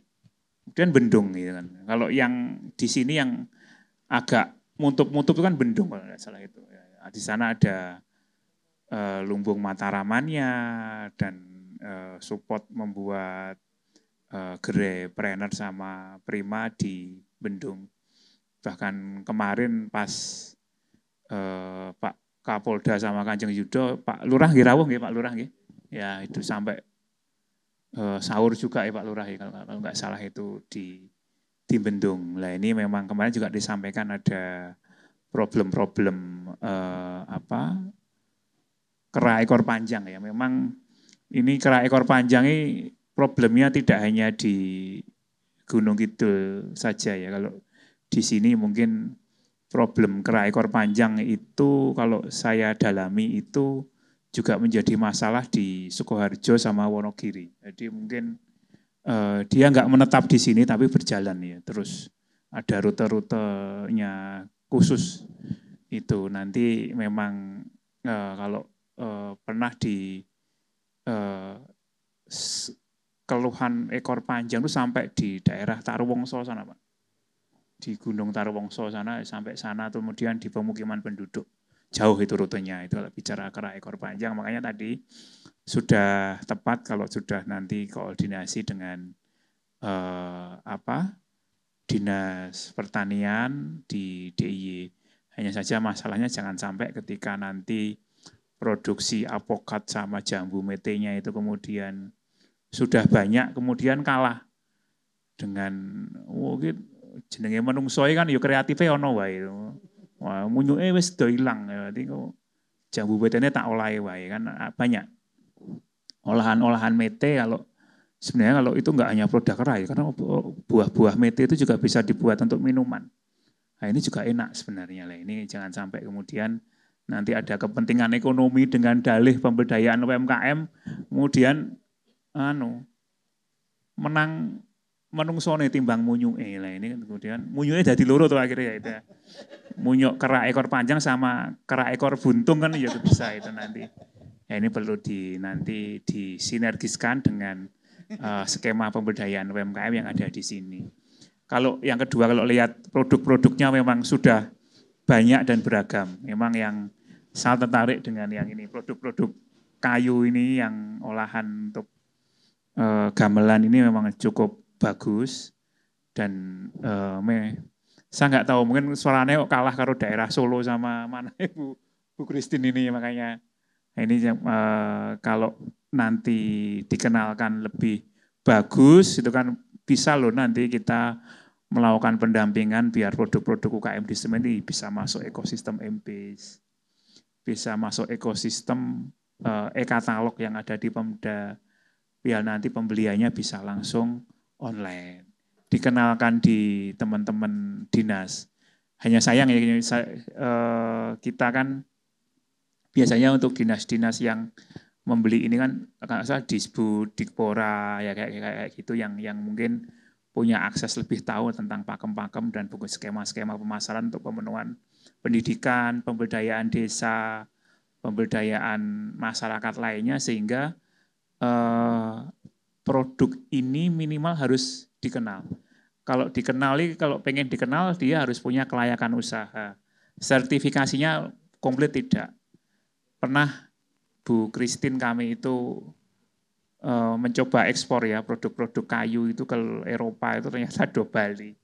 kemudian Bendung gitu kan. Kalau yang di sini yang agak mutup-mutup itu kan Bendung kalau nggak salah itu. Di sana ada lumbung mataramannya dan support membuat gerai planner sama Prima di Bendung. Bahkan kemarin pas Pak Kapolda sama Kanjeng Yudo, Pak Lurah nggih rawuh nggih Pak Lurah nggih. Ya itu sampai sahur juga ya Pak Lurah ya kalau nggak salah itu di Bendung. Nah ini memang kemarin juga disampaikan ada problem-problem kera ekor panjang ya. Memang ini kera ekor panjang ini problemnya tidak hanya di Gunung Kidul saja ya. Kalau di sini mungkin problem kera ekor panjang itu kalau saya dalami itu juga menjadi masalah di Sukoharjo sama Wonogiri. Jadi mungkin dia nggak menetap di sini tapi berjalan ya. Terus ada rute-rutenya khusus itu. Nanti memang kalau pernah di keluhan ekor panjang itu sampai di daerah Tarwongso sana Pak. Di Gunung Tarwongso sana sampai sana, kemudian di pemukiman penduduk. Jauh itu rutenya, itu kalau bicara kera ekor panjang. Makanya tadi sudah tepat kalau sudah nanti koordinasi dengan Dinas Pertanian di DIY. Hanya saja masalahnya jangan sampai ketika nanti produksi apokat sama jambu metenya itu kemudian sudah banyak, kemudian kalah dengan jenenge menungso kan ya kreatifnya ono wae. Wah, munyuke wis do ilang. Berarti kok jambu metene tak olahe wae kan banyak. Olahan-olahan mete sebenarnya kalau itu enggak hanya produk kera ya, karena buah-buah mete itu juga bisa dibuat untuk minuman. Nah, ini juga enak sebenarnya lah. Ini jangan sampai kemudian nanti ada kepentingan ekonomi dengan dalih pemberdayaan UMKM, kemudian menang menungsone timbang munyuke lah. Ini kemudian munyuke jadi loro tuh akhirnya ya itu. Munyuk kera ekor panjang sama kera ekor buntung kan ya bisa itu nanti. Ya ini perlu nanti disinergiskan dengan skema pemberdayaan UMKM yang ada di sini. Kalau yang kedua kalau lihat produk-produknya memang sudah banyak dan beragam. Memang yang sangat tertarik dengan yang ini produk-produk kayu ini yang olahan untuk gamelan ini memang cukup bagus dan saya nggak tahu mungkin suaranya kok kalah karo daerah Solo sama mana Bu Christine ini makanya ini kalau nanti dikenalkan lebih bagus itu kan bisa loh nanti kita melakukan pendampingan biar produk-produk UKM di semen ini bisa masuk ekosistem MBase, bisa masuk ekosistem e-katalog yang ada di Pemda, biar nanti pembeliannya bisa langsung online. Dikenalkan di teman-teman dinas. Hanya sayang ya kita kan biasanya untuk dinas-dinas yang membeli ini kan asal Disbud, Dikpora ya kayak gitu yang mungkin punya akses lebih tahu tentang pakem-pakem dan buku skema-skema pemasaran untuk pemenuhan pendidikan, pemberdayaan desa, pemberdayaan masyarakat lainnya sehingga produk ini minimal harus dikenal. Kalau pengen dikenal dia harus punya kelayakan usaha. Sertifikasinya komplit tidak. Pernah Bu Christine kami itu mencoba ekspor ya produk-produk kayu itu ke Eropa itu ternyata do Bali.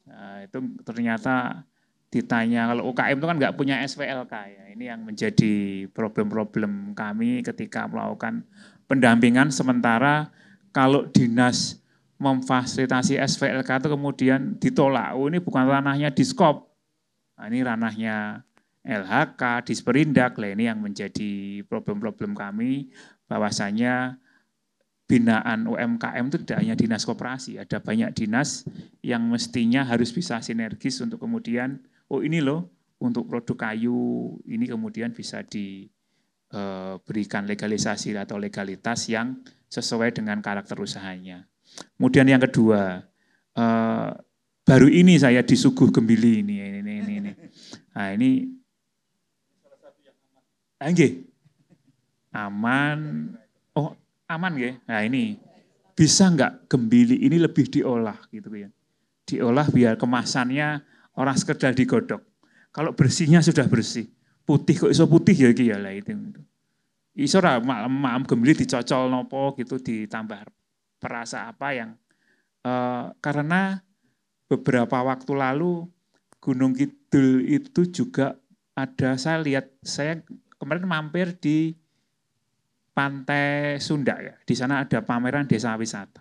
Nah, itu ternyata ditanya kalau UKM itu kan nggak punya SPLK ya. Ini yang menjadi problem-problem kami ketika melakukan pendampingan sementara kalau dinas memfasilitasi SPLK itu kemudian ditolak. Oh ini bukan ranahnya Diskop. Nah, ini ranahnya LHK, Disperindak. Lah ini yang menjadi problem-problem kami bahwasanya binaan UMKM itu tidak hanya dinas koperasi, ada banyak dinas yang mestinya harus bisa sinergis untuk kemudian, oh ini loh untuk produk kayu ini kemudian bisa diberikan legalisasi atau legalitas yang sesuai dengan karakter usahanya. Kemudian yang kedua, baru ini saya disuguh Gembili ini. Nah ini, aman. Oh aman ya. Nah ini bisa nggak Gembili ini lebih diolah gitu ya. Diolah biar kemasannya orang sekedar digodok. Kalau bersihnya sudah bersih. Putih kok iso putih ya iki ya lah itu. Iso ra maam Gembili dicocol nopo gitu ditambah perasa apa yang karena beberapa waktu lalu Gunung Kidul itu juga ada saya kemarin mampir di Pantai Sunda ya, di sana ada pameran desa wisata.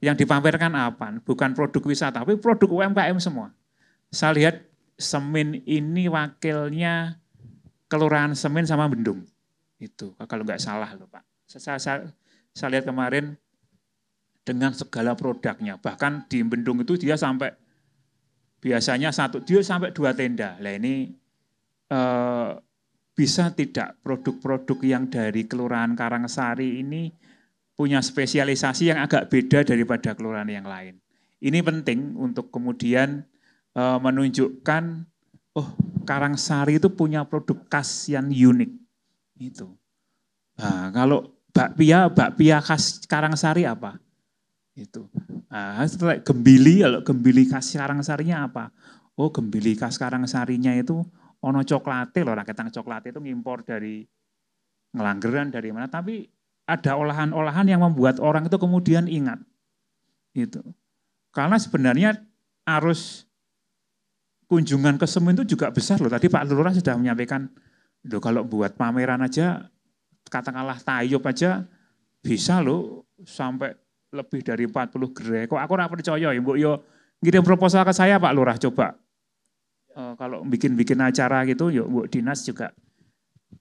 Yang dipamerkan apa? Bukan produk wisata, tapi produk UMKM semua. Saya lihat Semin ini wakilnya Kelurahan Semin sama Bendung. Itu kalau nggak salah loh Pak. Saya lihat kemarin dengan segala produknya. Bahkan di Bendung itu dia sampai biasanya dia sampai 2 tenda. Lah ini bisa tidak produk-produk yang dari Kelurahan Karangsari ini punya spesialisasi yang agak beda daripada kelurahan yang lain. Ini penting untuk kemudian menunjukkan, oh Karangsari itu punya produk khas yang unik. Itu. Nah, kalau bakpia khas Karangsari apa? Itu. Nah, setelah Gembili, kalau Gembili khas Karangsarinya apa? Oh Gembili khas Karangsarinya itu ono coklate loh, raketang coklat itu ngimpor dari Ngelanggeran dari mana, tapi ada olahan-olahan yang membuat orang itu kemudian ingat. Gitu. Karena sebenarnya arus kunjungan ke Semin itu juga besar loh. Tadi Pak Lurah sudah menyampaikan, loh kalau buat pameran aja, katakanlah tayub aja bisa loh sampai lebih dari 40 gerai. Kok aku nggak percaya ya, Mbok yo ngirim proposal ke saya Pak Lurah coba. Kalau bikin acara gitu, yuk Bu Dinas juga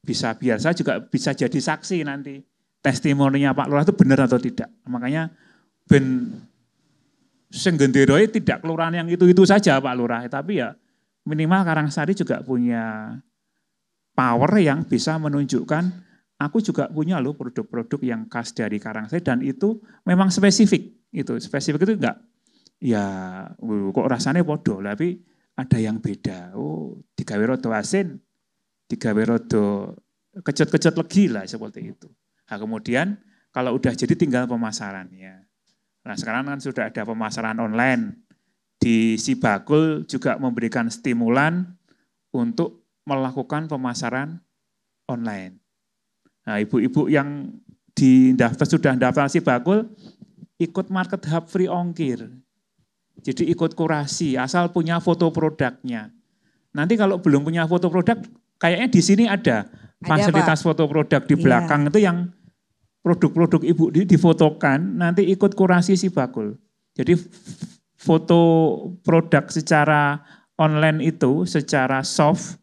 bisa, biar saya juga bisa jadi saksi nanti. Testimoninya Pak Lurah itu benar atau tidak. Makanya ben sing genderoi tidak kelurahan yang itu saja Pak Lurah. Tapi ya minimal Karangsari juga punya power yang bisa menunjukkan, aku juga punya loh produk-produk yang khas dari Karangsari dan itu memang spesifik. Itu spesifik itu enggak, ya kok rasanya podo, tapi ada yang beda. Oh, digawe rada asin, digawe rada kecut-kecut legi lah seperti itu. Nah, kemudian kalau udah jadi tinggal pemasarannya. Nah, sekarang kan sudah ada pemasaran online. Di Sibagul juga memberikan stimulan untuk melakukan pemasaran online. Nah, ibu-ibu yang sudah daftar Sibagul ikut market hub free ongkir. Jadi ikut kurasi, asal punya foto produknya. Nanti kalau belum punya foto produk, kayaknya di sini ada fasilitas foto produk di belakang itu yang produk-produk ibu difotokan, nanti ikut kurasi Sibagul. Jadi foto produk secara online itu, secara soft,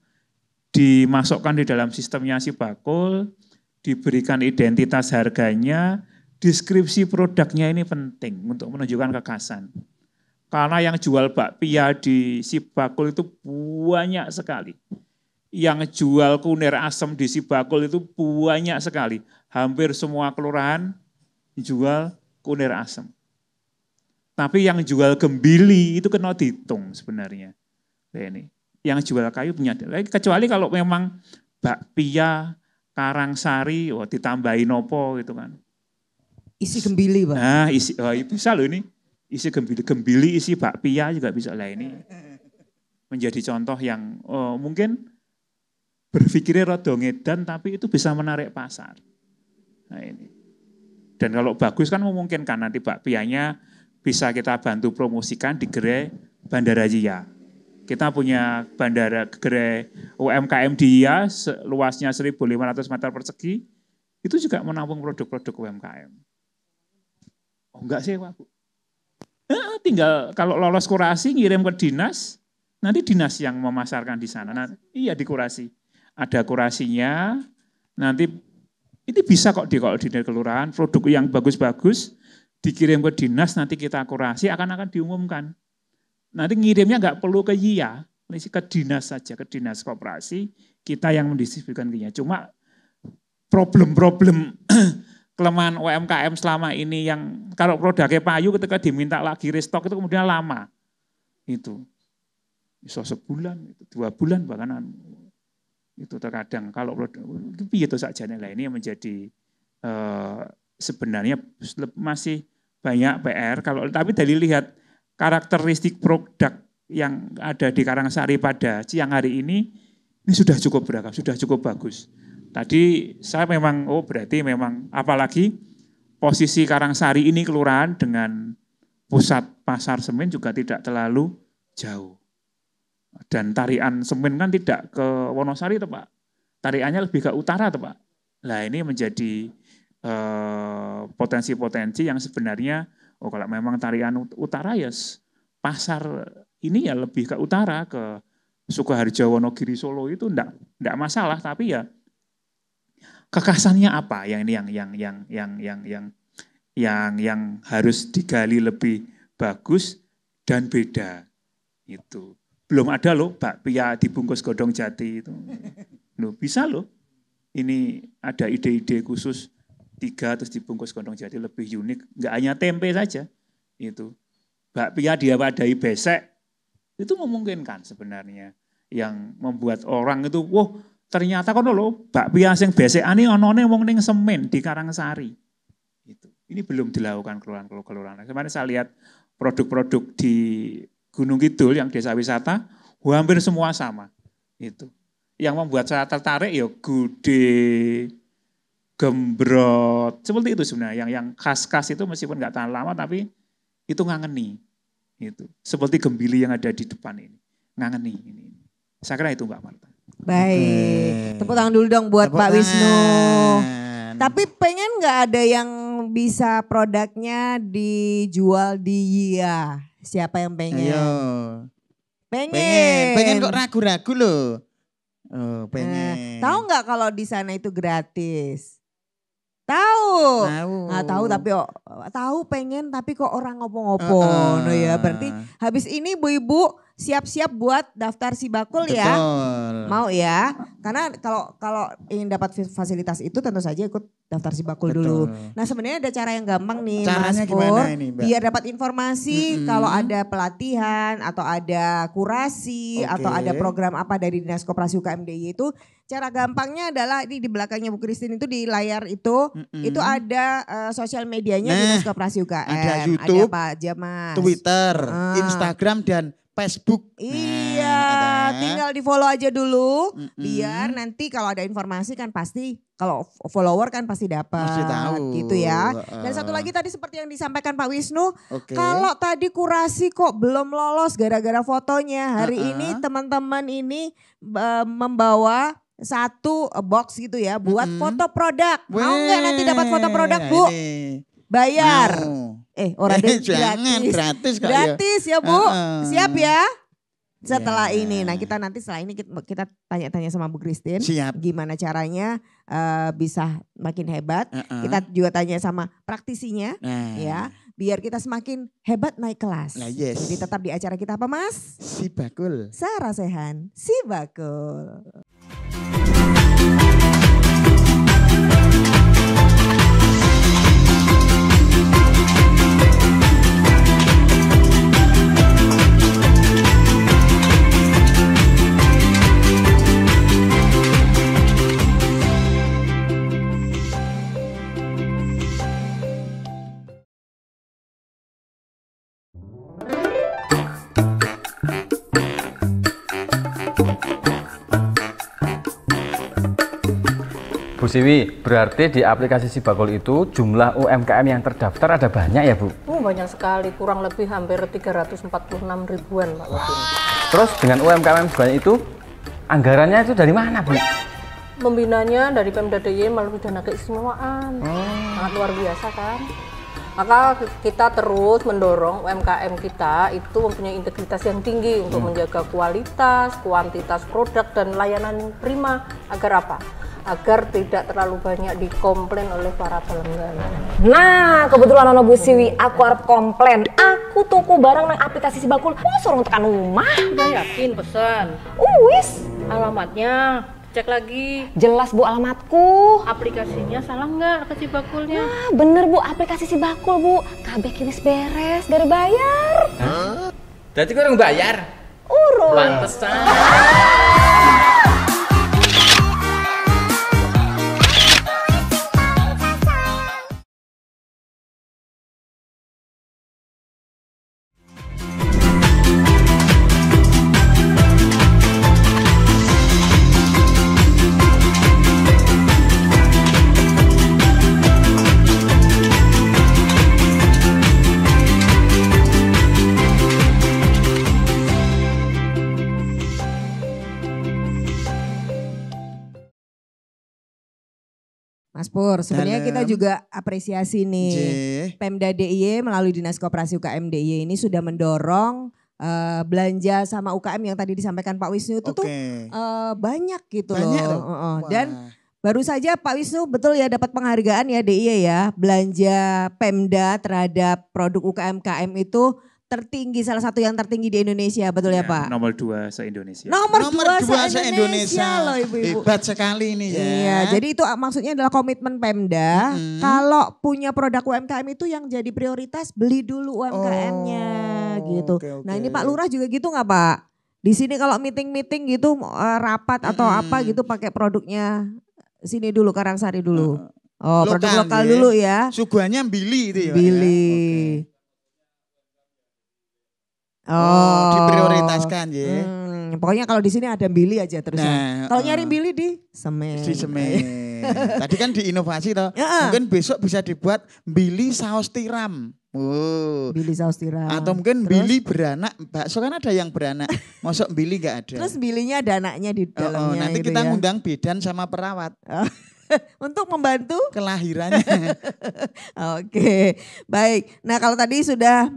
dimasukkan di dalam sistemnya Sibagul, diberikan identitas harganya, deskripsi produknya ini penting untuk menunjukkan kekhasan. Karena yang jual bakpia di Sibagul itu banyak sekali. Yang jual kunir asem di Sibagul itu banyak sekali. Hampir semua kelurahan jual kunir asem. Tapi yang jual Gembili itu kena dihitung sebenarnya. Ini. Yang jual kayu punya. Kecuali kalau memang bakpia Karangsari, ditambahin opo gitu kan. Isi Gembili Pak. Nah bisa loh ini. Isi Gembili, isi bakpia juga bisa lah ini. Menjadi contoh yang mungkin berpikirnya rada ngedan tapi itu bisa menarik pasar. Nah ini. Dan kalau bagus kan memungkinkan nanti bakpianya bisa kita bantu promosikan di gerai Bandara Jia. Kita punya bandara gerai UMKM di Jia, luasnya 1.500 meter persegi, itu juga menampung produk-produk UMKM. Oh enggak sih Pak Bu. Tinggal kalau lolos kurasi ngirim ke dinas, nanti dinas yang memasarkan di sana. Nah, iya di kurasi. Ada kurasinya, nanti ini bisa kok kalau di kelurahan, produk yang bagus-bagus dikirim ke dinas, nanti kita kurasi akan diumumkan. Nanti ngirimnya nggak perlu ke YIA, ke dinas saja, ke dinas koperasi, kita yang mendistribusikan ke YIA. Cuma problem-problem kelemahan UMKM selama ini yang kalau produknya payu ketika diminta lagi restock itu kemudian lama. Itu bisa sebulan, 2 bulan bahkan itu terkadang kalau produk itu saja lah ini yang menjadi sebenarnya masih banyak PR kalau tapi dari lihat karakteristik produk yang ada di Karangsari pada siang hari ini sudah cukup beragam, sudah cukup bagus. Tadi saya memang, berarti memang apalagi posisi Karangsari ini kelurahan dengan pusat pasar semen juga tidak terlalu jauh. Dan tarian semen kan tidak ke Wonosari toh Pak. Tariannya lebih ke utara toh Pak. Nah ini menjadi potensi-potensi yang sebenarnya kalau memang tarian utara ya pasar ini ya lebih ke utara, ke Sukoharjo, Wonogiri, Solo itu enggak masalah, tapi ya kekasannya apa yang ini yang harus digali lebih bagus dan beda itu. Belum ada loh bakpia dibungkus godong jati itu. Loh bisa loh. Ini ada ide-ide khusus 3 terus dibungkus godong jati lebih unik, enggak hanya tempe saja. Itu. Bakpia diwadai besek itu memungkinkan sebenarnya. Yang membuat orang itu, wah ternyata kan loh bakpia sing besek ani onone wong ning semen di Karangsari. Itu. Ini belum dilakukan kelurahan-kelurahan. Kemarin saya lihat produk-produk di Gunung Kidul yang desa wisata hampir semua sama. Itu. Yang membuat saya tertarik ya gude, gembrot, seperti itu sebenarnya. Yang khas-khas itu meskipun nggak tahan lama tapi itu ngangeni. Itu. Seperti gembili yang ada di depan ini. Ngangeni ini. Saya kira itu Mbak Marta. Baik, tepuk tangan dulu dong buat Pak Wisnu. Tapi pengen nggak ada yang bisa produknya dijual di YIA? Siapa yang pengen? Ayo. Pengen kok ragu-ragu loh. Oh, pengen. Tahu nggak kalau di sana itu gratis? Tahu. Nggak tahu tapi tahu pengen tapi kok orang ngopo-ngopo. No ya, berarti habis ini ibu-ibu siap-siap buat daftar Sibakul ya. Mau ya. Karena kalau ingin dapat fasilitas itu tentu saja ikut daftar Sibakul dulu. Nah, sebenarnya ada cara yang gampang nih Caranya Mas Pur, ini, Mbak? biar dapat informasi kalau ada pelatihan atau ada kurasi atau ada program apa dari Dinas Koperasi UKM DIY itu cara gampangnya adalah ini di belakangnya Bu Christine itu di layar itu ada sosial medianya Dinas Koperasi UKM. Ada YouTube, ada Pak Jamas, Twitter, Instagram dan Facebook. Iya, tinggal di follow aja dulu biar nanti kalau ada informasi kan pasti kalau follower kan pasti dapat. Pasti tahu. Gitu ya. Dan satu lagi tadi seperti yang disampaikan Pak Wisnu, kalau tadi kurasi kok belum lolos gara-gara fotonya. Hari ini teman-teman ini membawa 1 box gitu ya buat foto produk. Mau nggak nanti dapat foto produk Bu? Bayar. Orang gratis. Gratis ya Bu. Siap ya? Setelah ini, nah setelah ini kita tanya-tanya sama Bu Christine. Siap. Gimana caranya bisa makin hebat. Kita juga tanya sama praktisinya ya. Biar kita semakin hebat naik kelas. Jadi tetap di acara kita apa Mas? Sibakul. Sarasehan Sibakul. Bu Siwi, berarti di aplikasi Sibakul itu jumlah UMKM yang terdaftar ada banyak ya Bu? Banyak sekali, kurang lebih hampir 346 ribuan Pak. Terus dengan UMKM sebanyak itu, anggarannya itu dari mana Bu? Membinanya dari Pemda DIY melalui dana keistimewaan, sangat luar biasa kan. Maka kita terus mendorong UMKM kita itu mempunyai integritas yang tinggi untuk menjaga kualitas, kuantitas produk dan layanan yang prima. Agar apa? Agar tidak terlalu banyak dikomplain oleh para pelanggan. Nah, kebetulan Bu Siwi, aku harap komplain. Aku tuku barang nang aplikasi Sibakul, suruh tekan rumah. Udah yakin pesan? Wis. Alamatnya cek lagi. Jelas Bu alamatku. Aplikasinya salah nggak ke Sibakulnya? Wah, bener Bu, aplikasi Sibakul Bu. Kabeh kiris beres, dari bayar. Berarti kurang bayar? Urus. Pantesan. Mas Pur, sebenarnya kita juga apresiasi nih. Pemda DIY melalui Dinas Koperasi UKM DIY ini sudah mendorong belanja sama UKM yang tadi disampaikan Pak Wisnu itu tuh banyak gitu loh. Dan baru saja Pak Wisnu betul ya dapat penghargaan ya DIY ya. Belanja Pemda terhadap produk UKM-KM itu tertinggi, salah satu yang tertinggi di Indonesia, betul ya Pak? Nomor 2 se-Indonesia. Nomor 2 se-Indonesia loh Ibu-Ibu. Hebat sekali ini ya. Iya, jadi itu maksudnya adalah komitmen Pemda. Kalau punya produk UMKM itu yang jadi prioritas beli dulu UMKM-nya gitu. Nah ini Pak Lurah juga gitu nggak Pak? Di sini kalau meeting-meeting gitu rapat atau apa gitu pakai produknya sini dulu, Karangsari dulu. Produk lokal dulu ya. Suguhannya Bili itu ya. Bili. Diprioritaskan ya. Pokoknya kalau di sini ada Bili aja terus. Kalau nyari Bili di Semen. Di Semen. Tadi kan diinovasi toh. Mungkin besok bisa dibuat Bili saus tiram. Bili saus tiram. Atau mungkin Bili beranak. Bakso kan ada yang beranak. Masuk Bili nggak ada. Terus Bilinya ada anaknya di dalamnya. Nanti gitu kita ya. ngundang bidan sama perawat. Untuk membantu kelahirannya. Oke, baik. Nah kalau tadi sudah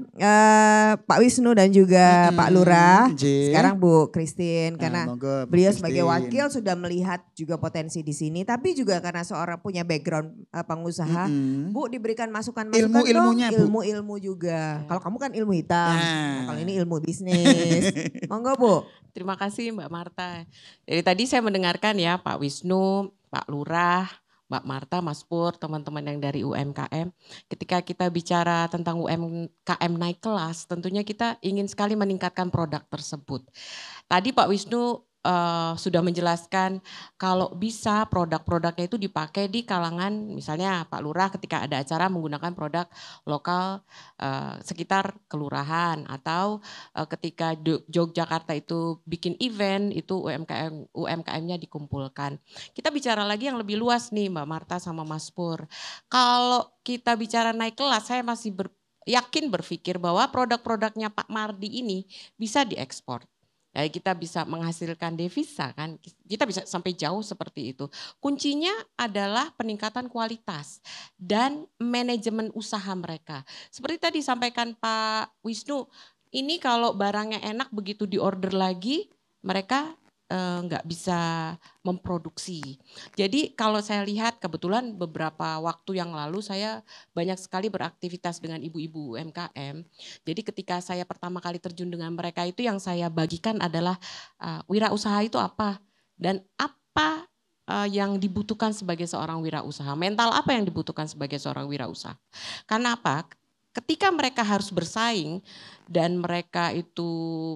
Pak Wisnu dan juga Pak Lurah, sekarang Bu Christine karena beliau sebagai wakil sudah melihat juga potensi di sini, tapi juga karena seorang punya background pengusaha, Bu diberikan masukan-masukan ilmu-ilmunya, Bu. Ilmu-ilmu juga. Kalau kamu kan ilmu hitam, nah, kalau ini ilmu bisnis. Monggo Bu. Terima kasih Mbak Marta. Dari tadi saya mendengarkan ya Pak Wisnu, Pak Lurah, Mbak Marta, Mas Pur, teman-teman yang dari UMKM. Ketika kita bicara tentang UMKM naik kelas, tentunya kita ingin sekali meningkatkan produk tersebut. Tadi Pak Wisnu sudah menjelaskan kalau bisa produk-produknya itu dipakai di kalangan misalnya Pak Lurah ketika ada acara menggunakan produk lokal sekitar kelurahan atau ketika Yogyakarta itu bikin event itu UMKM-nya dikumpulkan. Kita bicara lagi yang lebih luas nih Mbak Marta sama Mas Pur. Kalau kita bicara naik kelas saya masih yakin berpikir bahwa produk-produknya Pak Mardi ini bisa diekspor. Ya, kita bisa menghasilkan devisa kan, kita bisa sampai jauh seperti itu. Kuncinya adalah peningkatan kualitas dan manajemen usaha mereka. Seperti tadi disampaikan Pak Wisnu, ini kalau barangnya enak begitu diorder lagi, mereka nggak bisa memproduksi. Jadi kalau saya lihat kebetulan beberapa waktu yang lalu saya banyak sekali beraktivitas dengan ibu-ibu UMKM. Jadi ketika saya pertama kali terjun dengan mereka itu yang saya bagikan adalah wirausaha itu apa dan apa yang dibutuhkan sebagai seorang wirausaha. Mental apa yang dibutuhkan sebagai seorang wirausaha. Karena apa? Ketika mereka harus bersaing dan mereka itu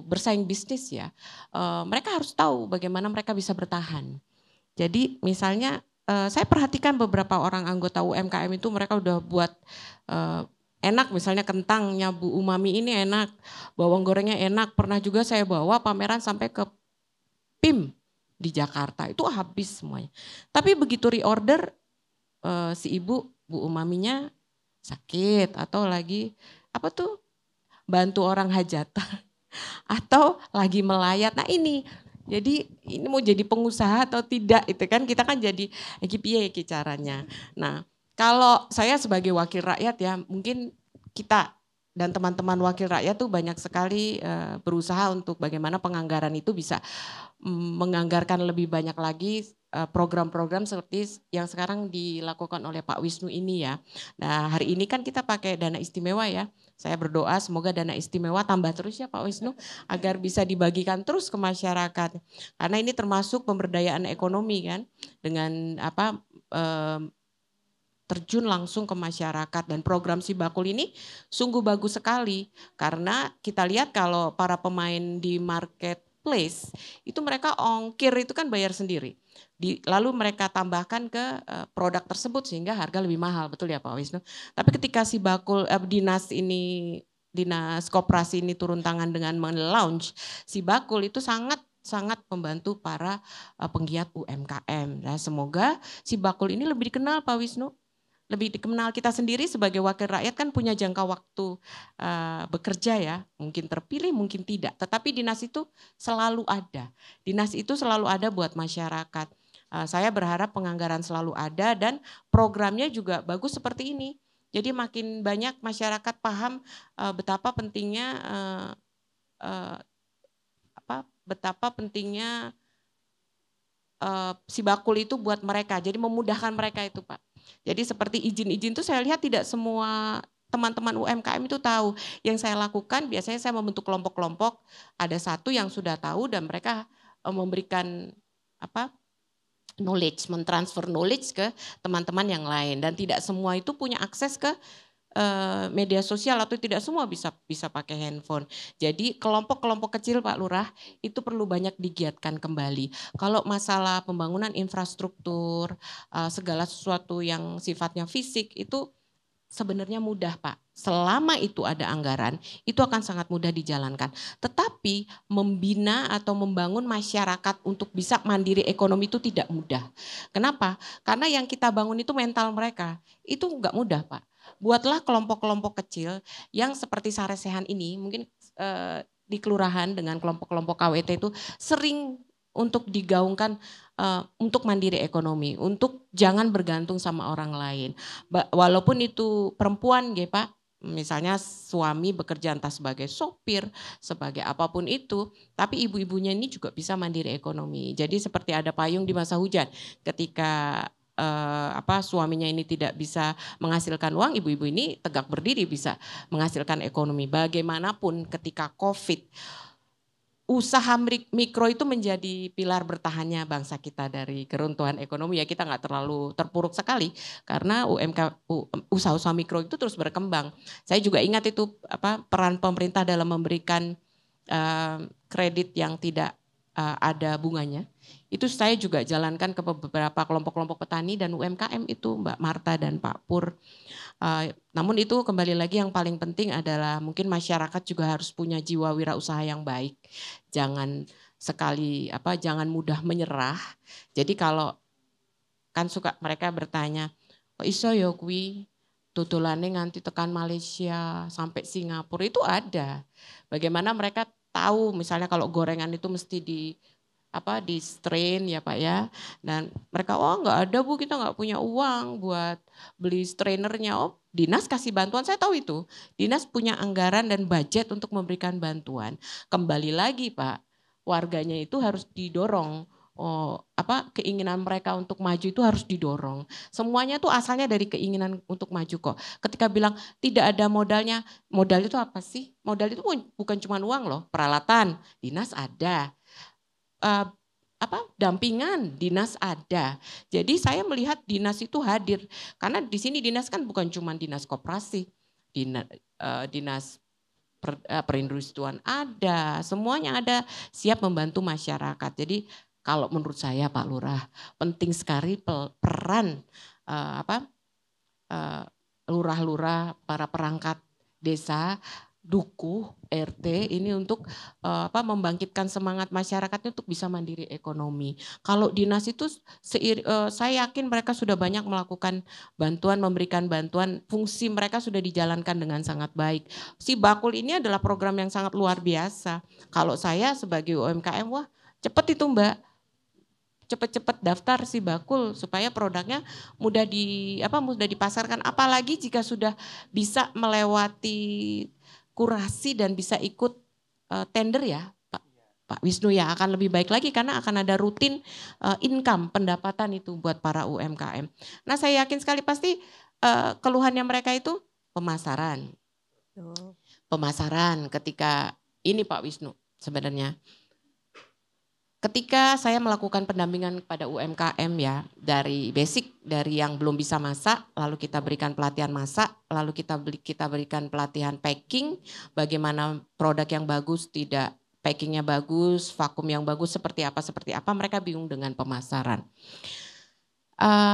bersaing bisnis ya, mereka harus tahu bagaimana mereka bisa bertahan. Jadi misalnya saya perhatikan beberapa orang anggota UMKM itu mereka udah buat enak, misalnya kentangnya Bu Umami ini enak, bawang gorengnya enak. Pernah juga saya bawa pameran sampai ke PIM, di Jakarta itu habis semuanya. Tapi begitu reorder si ibu, Bu Umaminya sakit atau lagi apa tuh bantu orang hajatan atau lagi melayat. Nah ini, jadi ini mau jadi pengusaha atau tidak itu kan kita kan jadi piye caranya. Nah kalau saya sebagai wakil rakyat ya mungkin kita dan teman-teman wakil rakyat tuh banyak sekali berusaha untuk bagaimana penganggaran itu bisa menganggarkan lebih banyak lagi program-program seperti yang sekarang dilakukan oleh Pak Wisnu ini ya. Nah hari ini kan kita pakai dana istimewa ya. Saya berdoa semoga dana istimewa tambah terus ya Pak Wisnu agar bisa dibagikan terus ke masyarakat. Karena ini termasuk pemberdayaan ekonomi kan dengan terjun langsung ke masyarakat dan program Si Bakul ini sungguh bagus sekali karena kita lihat kalau para pemain di marketplace itu mereka ongkir itu kan bayar sendiri. Lalu mereka tambahkan ke produk tersebut sehingga harga lebih mahal, betul ya Pak Wisnu. Tapi ketika Si Bakul dinas koperasi ini turun tangan dengan men-launch Si Bakul itu sangat membantu para penggiat UMKM. Nah, semoga Si Bakul ini lebih dikenal Pak Wisnu. Lebih dikenal kita sendiri sebagai wakil rakyat kan punya jangka waktu bekerja ya. Mungkin terpilih, mungkin tidak. Tetapi dinas itu selalu ada. Dinas itu selalu ada buat masyarakat. Saya berharap penganggaran selalu ada dan programnya juga bagus seperti ini. Jadi makin banyak masyarakat paham betapa pentingnya Si Bakul itu buat mereka. Jadi memudahkan mereka itu Pak. Jadi seperti izin-izin itu saya lihat tidak semua teman-teman UMKM itu tahu. Yang saya lakukan biasanya saya membentuk kelompok-kelompok. Ada satu yang sudah tahu dan mereka memberikan knowledge, mentransfer knowledge ke teman-teman yang lain. Dan tidak semua itu punya akses ke media sosial atau tidak semua bisa pakai handphone. Jadi kelompok-kelompok kecil Pak Lurah itu perlu banyak digiatkan kembali. Kalau masalah pembangunan infrastruktur, segala sesuatu yang sifatnya fisik itu sebenarnya mudah Pak. Selama itu ada anggaran, itu akan sangat mudah dijalankan. Tetapi membina atau membangun masyarakat untuk bisa mandiri ekonomi itu tidak mudah. Kenapa? Karena yang kita bangun itu mental mereka. Itu enggak mudah Pak. Buatlah kelompok-kelompok kecil yang seperti Saresehan ini, mungkin di kelurahan dengan kelompok-kelompok KWT itu sering untuk digaungkan untuk mandiri ekonomi, untuk jangan bergantung sama orang lain. Walaupun itu perempuan ya Pak, misalnya suami bekerja entah sebagai sopir, sebagai apapun itu, tapi ibu-ibunya ini juga bisa mandiri ekonomi. Jadi seperti ada payung di masa hujan, ketika suaminya ini tidak bisa menghasilkan uang, ibu-ibu ini tegak berdiri bisa menghasilkan ekonomi. Bagaimanapun ketika COVID, usaha mikro itu menjadi pilar bertahannya bangsa kita dari keruntuhan ekonomi. Ya kita nggak terlalu terpuruk sekali karena usaha-usaha mikro itu terus berkembang. Saya juga ingat itu peran pemerintah dalam memberikan kredit yang tidak ada bunganya. Itu saya juga jalankan ke beberapa kelompok-kelompok petani dan UMKM itu Mbak Marta dan Pak Pur. Namun itu kembali lagi yang paling penting adalah mungkin masyarakat juga harus punya jiwa wirausaha yang baik. Jangan jangan mudah menyerah. Jadi kalau kan suka mereka bertanya, kok iso ya kuwi dodolane nganti tekan Malaysia sampai Singapura, itu ada. Bagaimana mereka tahu misalnya kalau gorengan itu mesti di strain ya Pak ya. Dan mereka nggak ada Bu, kita nggak punya uang buat beli strainernya. Dinas kasih bantuan, saya tahu itu. Dinas punya anggaran dan budget untuk memberikan bantuan. Kembali lagi Pak, warganya itu harus didorong. Keinginan mereka untuk maju itu harus didorong. Semuanya tuh asalnya dari keinginan untuk maju kok. Ketika bilang tidak ada modalnya, modal itu apa sih? Modal itu bukan cuma uang loh, peralatan, dinas ada. Dampingan dinas ada. Jadi saya melihat dinas itu hadir karena di sini dinas kan bukan cuma dinas koperasi, dinas perindustrian ada, semuanya ada siap membantu masyarakat. Jadi kalau menurut saya Pak Lurah penting sekali peran lurah-lurah para perangkat desa dukuh RT ini untuk membangkitkan semangat masyarakatnya untuk bisa mandiri ekonomi. Kalau dinas itu saya yakin mereka sudah banyak melakukan bantuan, memberikan bantuan, fungsi mereka sudah dijalankan dengan sangat baik. Si Bakul ini adalah program yang sangat luar biasa. Kalau saya sebagai UMKM, wah cepet itu Mbak. Cepet-cepet daftar si Bakul supaya produknya mudah dipasarkan, apalagi jika sudah bisa melewati kurasi dan bisa ikut tender ya Pak Wisnu ya, akan lebih baik lagi karena akan ada rutin income pendapatan itu buat para UMKM. Nah saya yakin sekali pasti keluhannya mereka itu pemasaran. Pemasaran ketika ini Pak Wisnu sebenarnya. Ketika saya melakukan pendampingan kepada UMKM ya, dari basic, dari yang belum bisa masak, lalu kita berikan pelatihan masak, lalu kita berikan pelatihan packing, bagaimana produk yang bagus, tidak packingnya bagus, vakum yang bagus, seperti apa, mereka bingung dengan pemasaran.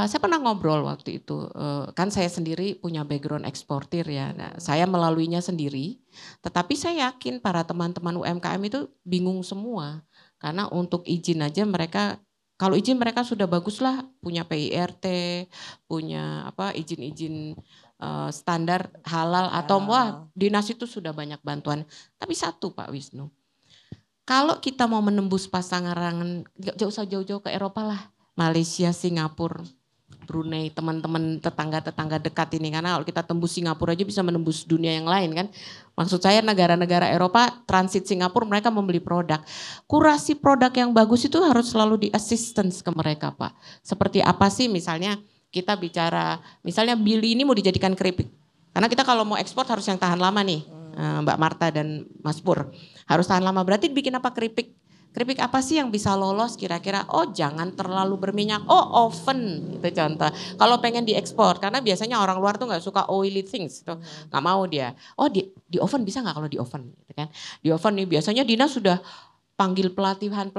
Saya pernah ngobrol waktu itu, kan saya sendiri punya background eksportir ya, nah, saya melaluinya sendiri, tetapi saya yakin para teman-teman UMKM itu bingung semua. Karena untuk izin aja mereka, kalau izin mereka sudah bagus lah, punya PIRT, punya izin-izin standar halal atau wah dinas itu sudah banyak bantuan. Tapi satu Pak Wisnu, kalau kita mau menembus pasangan, gak usah jauh-jauh ke Eropa lah, Malaysia, Singapura, Brunei, teman-teman tetangga-tetangga dekat ini. Karena kalau kita tembus Singapura aja bisa menembus dunia yang lain kan. Maksud saya negara-negara Eropa, transit Singapura mereka membeli produk. Kurasi produk yang bagus itu harus selalu di assistance ke mereka Pak. Seperti apa sih misalnya kita bicara, misalnya Billy ini mau dijadikan keripik. Karena kita kalau mau ekspor harus yang tahan lama nih. Mbak Marta dan Mas Pur. Harus tahan lama, berarti bikin apa keripik? Keripik apa sih yang bisa lolos kira-kira? Oh jangan terlalu berminyak, oh oven itu contoh. Kalau pengen diekspor, karena biasanya orang luar tuh gak suka oily things, tuh gak mau dia. Oh di oven bisa gak kalau di oven? Gitu kan? Di oven nih biasanya Dinas sudah panggil pelatihan,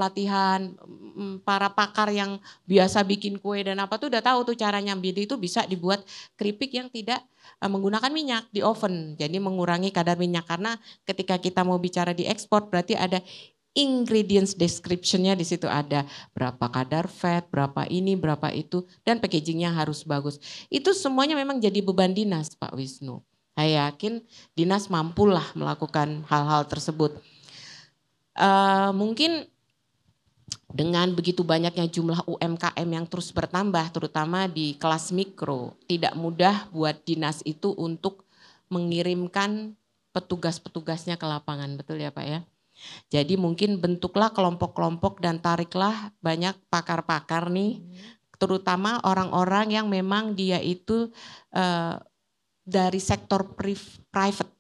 para pakar yang biasa bikin kue dan apa tuh udah tahu tuh caranya. Jadi itu bisa dibuat keripik yang tidak menggunakan minyak di oven. Jadi mengurangi kadar minyak, karena ketika kita mau bicara di ekspor berarti ada ingredients description-nya di situ, ada berapa kadar fat, berapa ini, berapa itu, dan packaging-nya harus bagus. Itu semuanya memang jadi beban dinas Pak Wisnu. Saya yakin dinas mampulah melakukan hal-hal tersebut. Mungkin dengan begitu banyaknya jumlah UMKM yang terus bertambah, terutama di kelas mikro, tidak mudah buat dinas itu untuk mengirimkan petugas-petugasnya ke lapangan, betul ya Pak ya? Jadi mungkin bentuklah kelompok-kelompok dan tariklah banyak pakar-pakar nih, terutama orang-orang yang memang dia itu dari sektor private.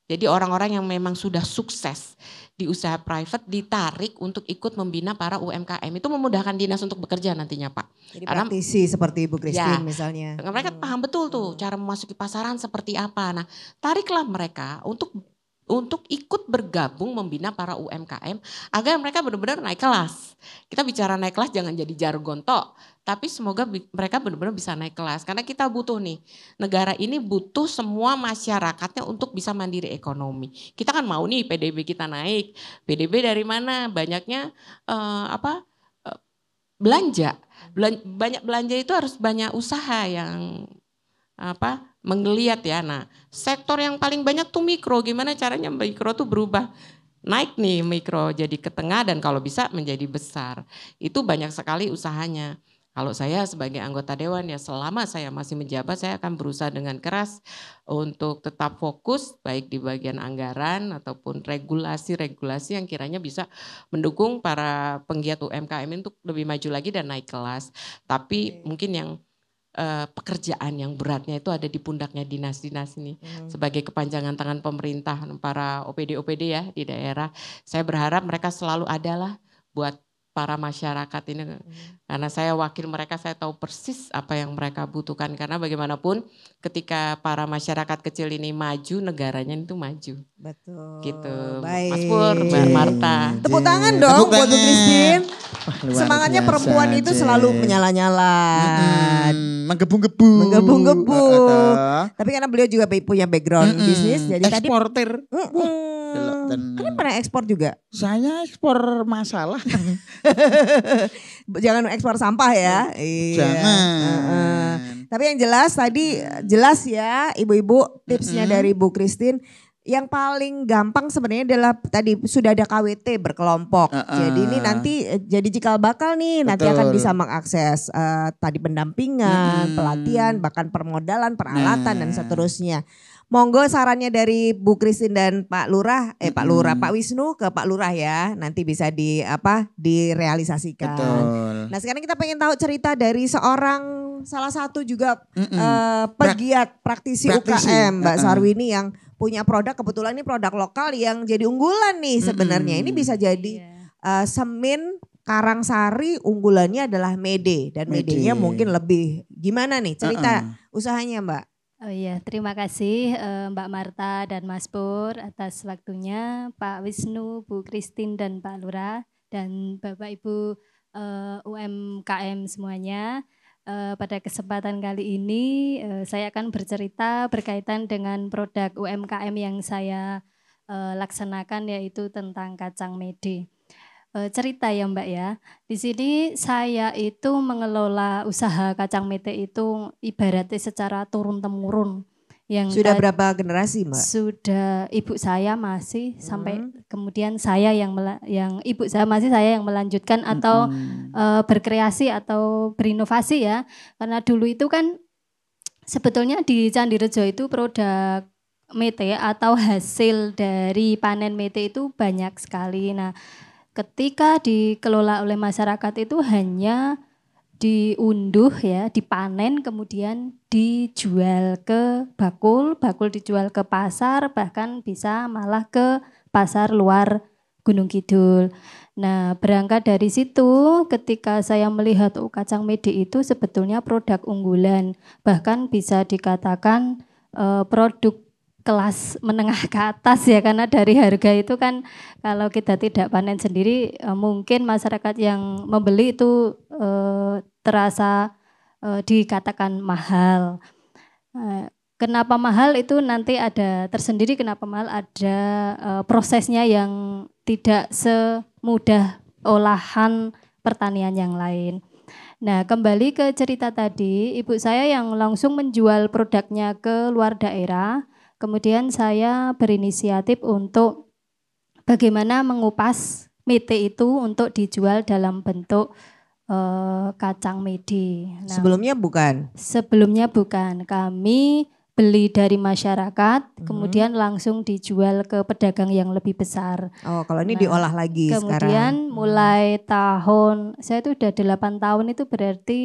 Jadi orang-orang yang memang sudah sukses di usaha private ditarik untuk ikut membina para UMKM. Itu memudahkan dinas untuk bekerja nantinya Pak. Jadi praktisi seperti Ibu Christine misalnya. Mereka paham betul tuh cara memasuki pasaran seperti apa. Nah tariklah mereka untuk ikut bergabung membina para UMKM agar mereka benar-benar naik kelas. Kita bicara naik kelas jangan jadi jargon tok, tapi semoga mereka benar-benar bisa naik kelas. Karena kita butuh nih, negara ini butuh semua masyarakatnya untuk bisa mandiri ekonomi. Kita kan mau nih PDB kita naik. PDB dari mana? Banyaknya belanja. Banyak belanja itu harus banyak usaha yang menggeliat ya. Nah, sektor yang paling banyak tuh mikro. Gimana caranya mikro tuh berubah? Naik nih mikro jadi ke tengah dan kalau bisa menjadi besar. Itu banyak sekali usahanya. Kalau saya sebagai anggota dewan ya selama saya masih menjabat saya akan berusaha dengan keras untuk tetap fokus baik di bagian anggaran ataupun regulasi-regulasi yang kiranya bisa mendukung para penggiat UMKM untuk lebih maju lagi dan naik kelas. Tapi mungkin yang pekerjaan yang beratnya itu ada di pundaknya dinas-dinas ini sebagai kepanjangan tangan pemerintah, para OPD-OPD ya di daerah. Saya berharap mereka selalu adalah buat para masyarakat ini. Karena saya wakil mereka, saya tahu persis apa yang mereka butuhkan. Karena bagaimanapun ketika para masyarakat kecil ini maju, negaranya itu maju. Betul. Gitu. Baik. Mas Pur, Mbak Marta. Tepuk tangan dong buat Bu Christine. Semangatnya perempuan itu selalu menyala-nyala. Menggebu-gebu. Menggebu-gebu. Tapi karena beliau juga punya background bisnis. Jadi eksportir. Kalian pernah ekspor juga? Saya ekspor masalah. Jangan ekspor sampah ya. Jangan. Tapi yang jelas tadi jelas ya ibu-ibu tipsnya dari Bu Christine. Yang paling gampang sebenarnya adalah tadi sudah ada KWT berkelompok. Jadi ini nanti jadi cikal bakal nih. Nanti akan bisa mengakses tadi pendampingan, pelatihan, bahkan permodalan, peralatan dan seterusnya. Monggo sarannya dari Bu Christine dan Pak Lurah, Pak Wisnu ke Pak Lurah ya. Nanti bisa direalisasikan. Betul. Nah sekarang kita pengen tahu cerita dari salah satu juga pegiat praktisi UKM Mbak Sarwini yang punya produk, kebetulan ini produk lokal yang jadi unggulan nih sebenarnya. Ini bisa jadi semen Karangsari, unggulannya adalah mede dan medenya mungkin lebih gimana nih cerita usahanya Mbak? Oh iya, terima kasih Mbak Marta dan Mas Pur atas waktunya, Pak Wisnu, Bu Christine dan Pak Lurah dan Bapak Ibu UMKM semuanya. Pada kesempatan kali ini saya akan bercerita berkaitan dengan produk UMKM yang saya laksanakan yaitu tentang kacang mede. Cerita ya Mbak ya, di sini saya itu mengelola usaha kacang mede itu ibaratnya secara turun-temurun. Yang sudah berapa generasi Mbak? Sudah ibu saya masih sampai kemudian saya yang ibu saya masih saya yang melanjutkan atau berkreasi atau berinovasi ya. Karena dulu itu kan sebetulnya di Candirejo itu produk mete atau hasil dari panen mete itu banyak sekali. Nah, ketika dikelola oleh masyarakat itu hanya diunduh ya, dipanen kemudian dijual ke bakul dijual ke pasar, bahkan bisa malah ke pasar luar Gunung Kidul. Nah, berangkat dari situ ketika saya melihat kacang mede itu sebetulnya produk unggulan, bahkan bisa dikatakan produk kelas menengah ke atas ya, karena dari harga itu kan kalau kita tidak panen sendiri mungkin masyarakat yang membeli itu terasa dikatakan mahal. Kenapa mahal itu nanti ada tersendiri, kenapa mahal ada prosesnya yang tidak semudah olahan pertanian yang lain. Nah, kembali ke cerita tadi, ibu saya yang langsung menjual produknya ke luar daerah. Kemudian saya berinisiatif untuk bagaimana mengupas mete itu untuk dijual dalam bentuk kacang mede. Nah, sebelumnya bukan? Sebelumnya bukan. Kami beli dari masyarakat, kemudian langsung dijual ke pedagang yang lebih besar. Oh, kalau ini diolah lagi kemudian sekarang. Kemudian mulai tahun, saya itu udah 8 tahun itu berarti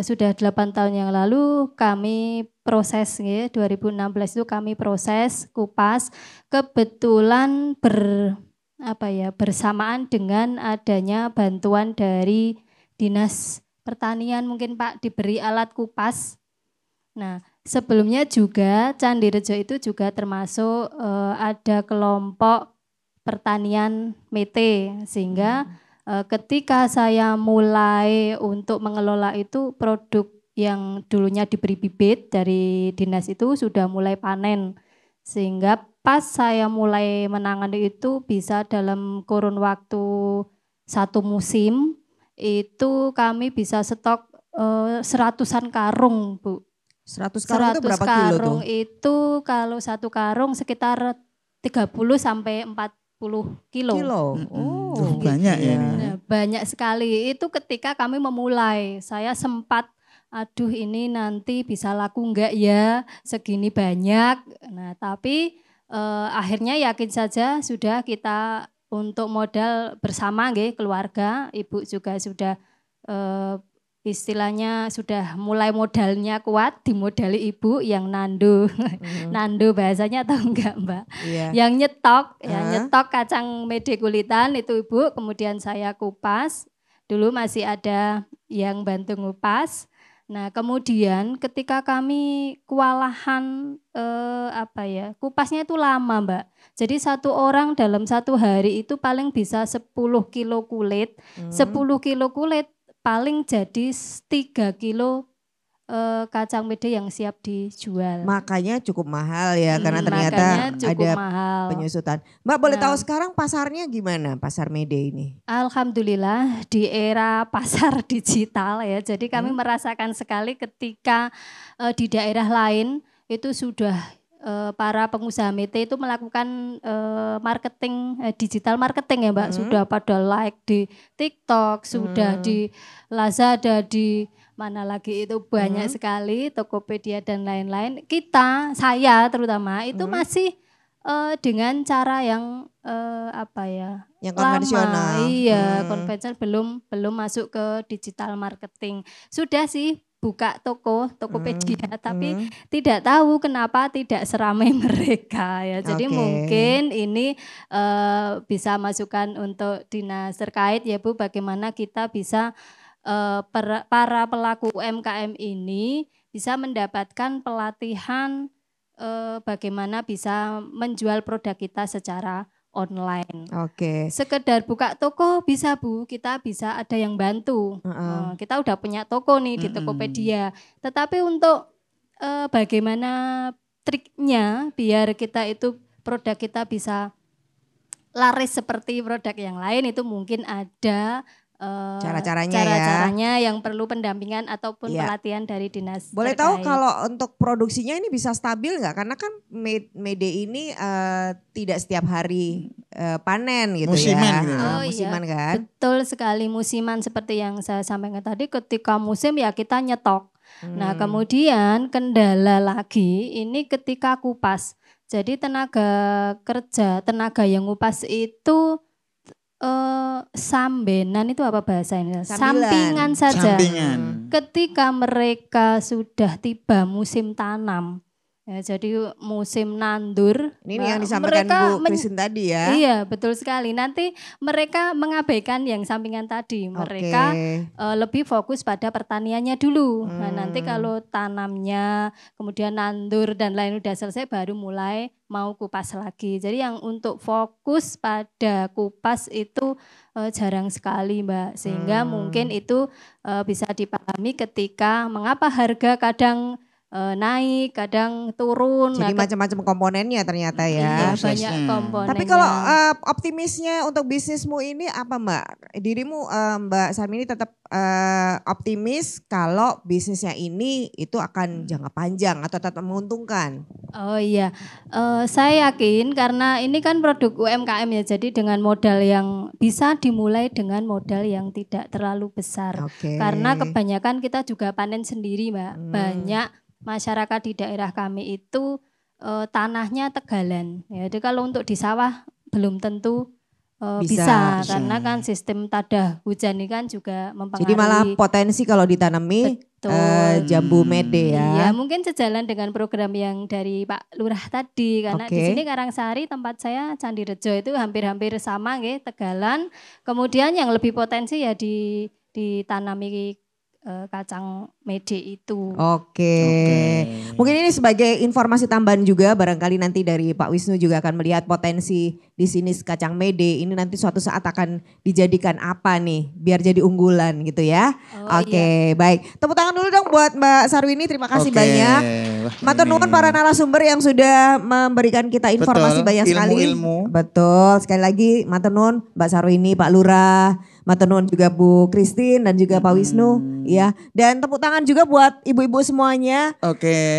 sudah 8 tahun yang lalu kami proses ya, 2016 itu kami proses kupas, kebetulan bersamaan dengan adanya bantuan dari Dinas Pertanian, mungkin Pak diberi alat kupas. Nah, sebelumnya juga Candirejo itu juga termasuk ada kelompok pertanian mete, sehingga ketika saya mulai untuk mengelola itu produk yang dulunya diberi bibit dari dinas itu sudah mulai panen. Sehingga pas saya mulai menangani itu bisa dalam kurun waktu 1 musim itu kami bisa stok 100-an karung Bu. 100 karung itu berapa kilo tuh? Karung itu kalau 1 karung sekitar 30 sampai 40 kilo. Oh, banyak ya ini. Nah, banyak sekali. Itu ketika kami memulai, saya sempat aduh ini nanti bisa laku enggak ya segini banyak. Nah, tapi akhirnya yakin saja sudah kita untuk modal bersama nggih keluarga, ibu juga sudah istilahnya sudah mulai modalnya kuat, dimodali ibu yang nando. Nando bahasanya atau enggak Mbak? Iya. Yang nyetok kacang mede kulitan itu ibu, kemudian saya kupas. Dulu masih ada yang bantu ngupas. Nah kemudian ketika kami kewalahan kupasnya itu lama Mbak. Jadi satu orang dalam satu hari itu paling bisa 10 kilo kulit. 10 kilo kulit paling jadi 3 kilo kacang mede yang siap dijual. Makanya cukup mahal ya karena ternyata ada penyusutan. Mbak boleh tahu sekarang pasarnya gimana pasar mede ini? Alhamdulillah di era pasar digital ya. Jadi kami merasakan sekali ketika di daerah lain itu sudah para pengusaha mete itu melakukan marketing digital marketing ya Mbak. Sudah pada like di TikTok, sudah di Lazada, di mana lagi itu banyak sekali, Tokopedia dan lain-lain. Saya terutama itu masih dengan cara yang yang konvensional. Lama. Iya, konvensional belum masuk ke digital marketing. Sudah sih buka Tokopedia, tapi tidak tahu kenapa tidak seramai mereka ya. Jadi mungkin ini bisa masukan untuk dinas terkait ya Bu, bagaimana kita bisa para pelaku UMKM ini bisa mendapatkan pelatihan bagaimana bisa menjual produk kita secara online. Sekedar buka toko bisa Bu, kita bisa ada yang bantu. Kita udah punya toko nih di Tokopedia. Tetapi untuk bagaimana triknya biar kita itu produk kita bisa laris seperti produk yang lain itu mungkin ada cara-caranya yang perlu pendampingan ataupun pelatihan dari dinas Boleh terkait. tahu kalau untuk produksinya ini bisa stabil nggak? Karena kan mede ini tidak setiap hari panen gitu musiman ya. Gitu. Musiman kan? Betul sekali, musiman seperti yang saya sampaikan tadi, ketika musim ya kita nyetok. Nah kemudian kendala lagi ini ketika kupas. Jadi tenaga yang ngupas itu sambenan itu apa bahasanya? Sampingan saja. Ketika mereka sudah tiba musim tanam, ya, jadi musim nandur. Ini yang disampaikan Bu Christine tadi ya. Iya betul sekali. Nanti mereka mengabaikan yang sampingan tadi. Mereka lebih fokus pada pertaniannya dulu. Nah nanti kalau tanamnya, kemudian nandur dan lain udah selesai, baru mulai mau kupas lagi. Jadi yang untuk fokus pada kupas itu jarang sekali Mbak. Sehingga mungkin itu bisa dipahami ketika mengapa harga kadang naik, kadang turun. Jadi macam-macam komponennya ternyata ya. Iya, banyak komponennya. Tapi kalau optimisnya untuk bisnismu ini apa Mbak? Dirimu Mbak Sarmini tetap optimis kalau bisnisnya ini itu akan jangka panjang atau tetap menguntungkan? Oh iya, saya yakin karena ini kan produk UMKM ya, jadi dengan modal yang bisa dimulai dengan modal yang tidak terlalu besar. Karena kebanyakan kita juga panen sendiri Mbak, banyak masyarakat di daerah kami itu tanahnya tegalan. Ya, jadi kalau untuk di sawah belum tentu bisa karena kan sistem tada hujan ini kan juga mempengaruhi. Jadi malah potensi kalau ditanami jambu mede ya. Iya, mungkin sejalan dengan program yang dari Pak Lurah tadi karena di sini Karangsari tempat saya Candirejo itu hampir-hampir sama nggih, tegalan. Kemudian yang lebih potensi ya ditanami kacang mede itu. Mungkin ini sebagai informasi tambahan juga, barangkali nanti dari Pak Wisnu juga akan melihat potensi di sini kacang mede ini nanti suatu saat akan dijadikan apa nih biar jadi unggulan gitu ya. Baik. Tepuk tangan dulu dong buat Mbak Sarwini, terima kasih banyak. Matur nuwun para narasumber yang sudah memberikan kita informasi banyak sekali. Betul, sekali lagi matur nuwun Mbak Sarwini, Pak Lurah, matur nuwun juga Bu Christine dan juga Pak Wisnu. Ya, dan tepuk tangan juga buat ibu-ibu semuanya.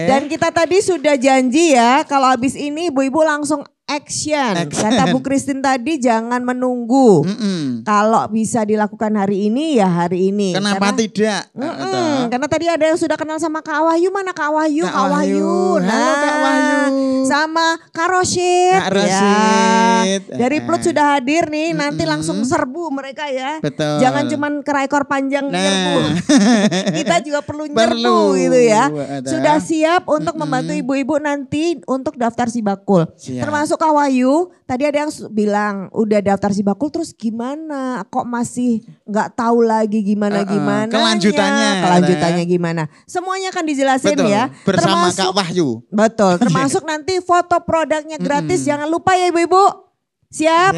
Dan kita tadi sudah janji ya kalau habis ini ibu-ibu langsung action. Kata Bu Christine tadi jangan menunggu. Kalau bisa dilakukan hari ini ya hari ini. Kenapa tidak? Karena tadi ada yang sudah kenal sama Kak Wahyu. Mana Kak Wahyu? Kak Wahyu. Halo Kak Wahyu. Sama Kak Rosyid. Kak Rosyid. Ya. Dari Plut sudah hadir nih. Nanti langsung serbu mereka ya. Betul. Jangan cuman kera ekor panjang nyerbu. Kita juga perlu nyerbu gitu ya. Sudah siap untuk membantu ibu-ibu nanti untuk daftar Sibakul. Termasuk Kak Wahyu, tadi ada yang bilang udah daftar Sibakul terus gimana? Kok masih nggak tahu lagi gimana-gimana? Kelanjutannya gimana? Semuanya akan dijelasin ya. Bersama Kak Wahyu. Betul, termasuk nanti foto produknya gratis. Jangan lupa ya ibu-ibu. Siap?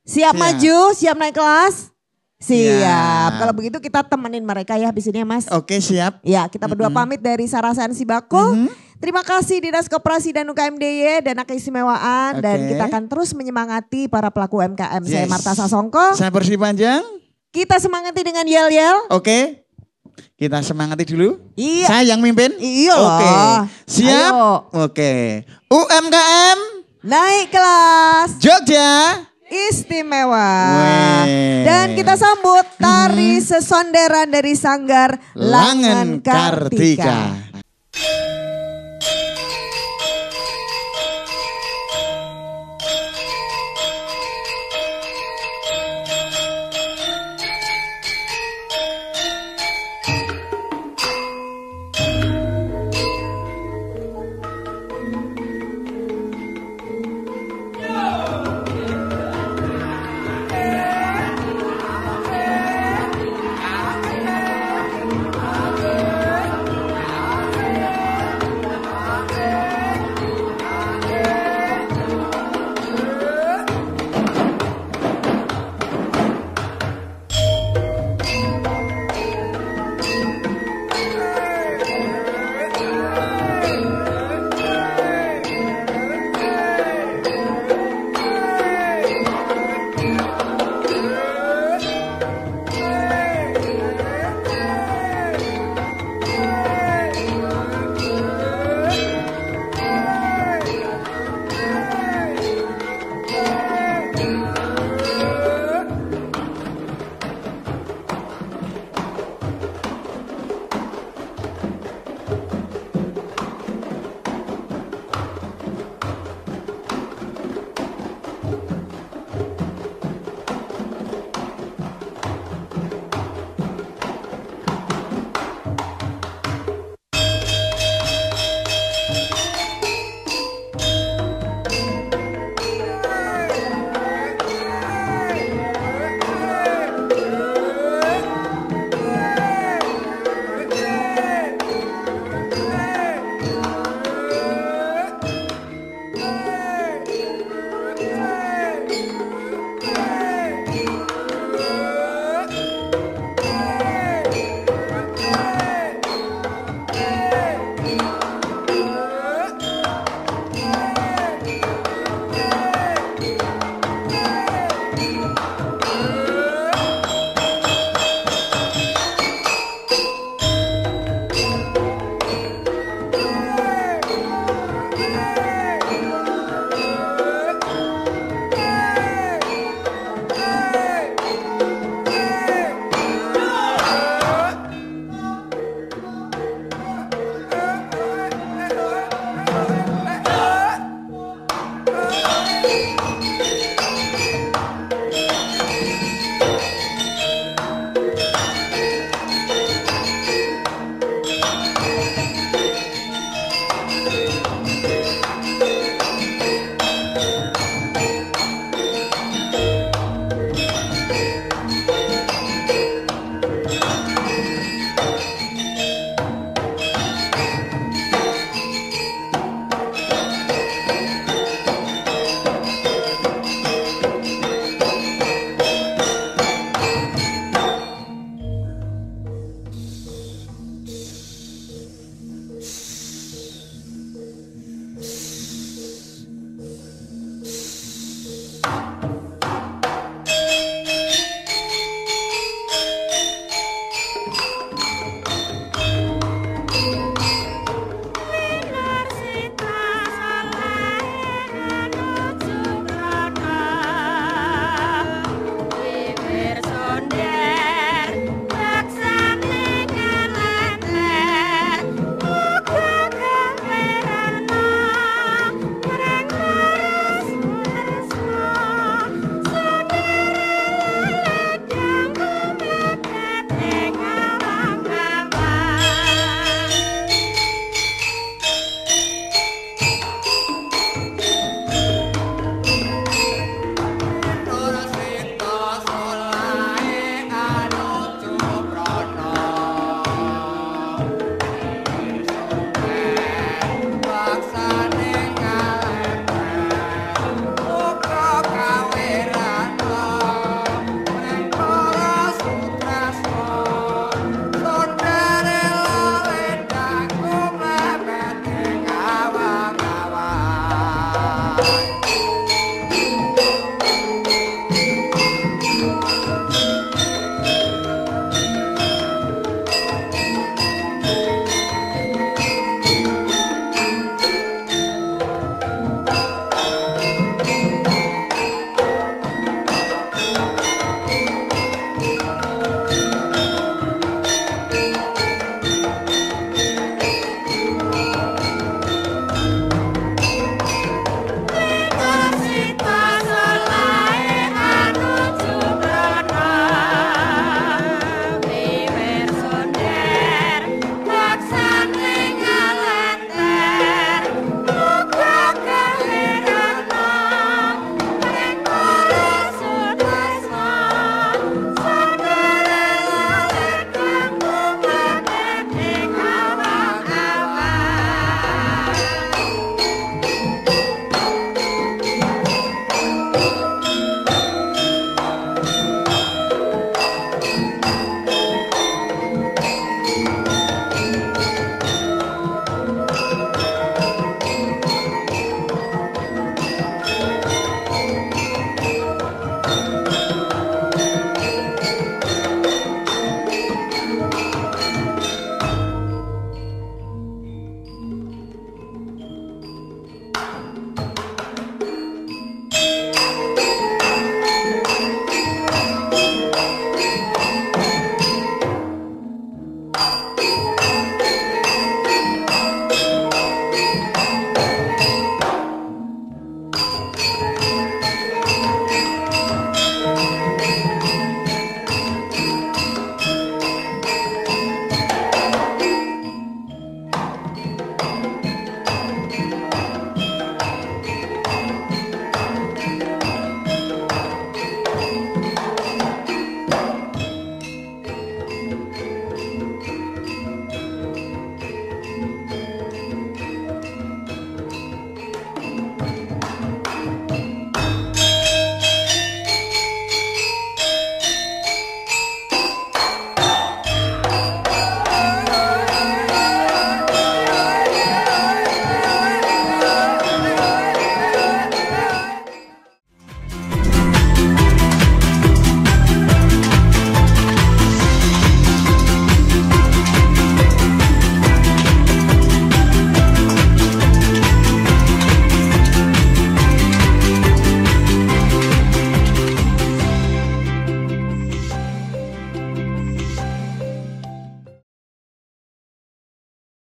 Siap maju, siap naik kelas? Siap. Kalau begitu kita temenin mereka ya habis ini ya Mas. Oke siap. Ya kita berdua pamit dari Sarasan Sibakul. Terima kasih Dinas Koperasi dan UKM DIY dan keistimewaan. Dan kita akan terus menyemangati para pelaku UMKM. Saya Marta Sasongko. Saya Bersih Panjang. Kita semangati dengan yel-yel. Oke. Kita semangati dulu. Iya. Saya yang mimpin. Iya. Oke. Siap. Ayo. Oke. UMKM. Naik kelas. Jogja. Istimewa. Dan kita sambut tari sesonderan dari Sanggar Langan Kartika.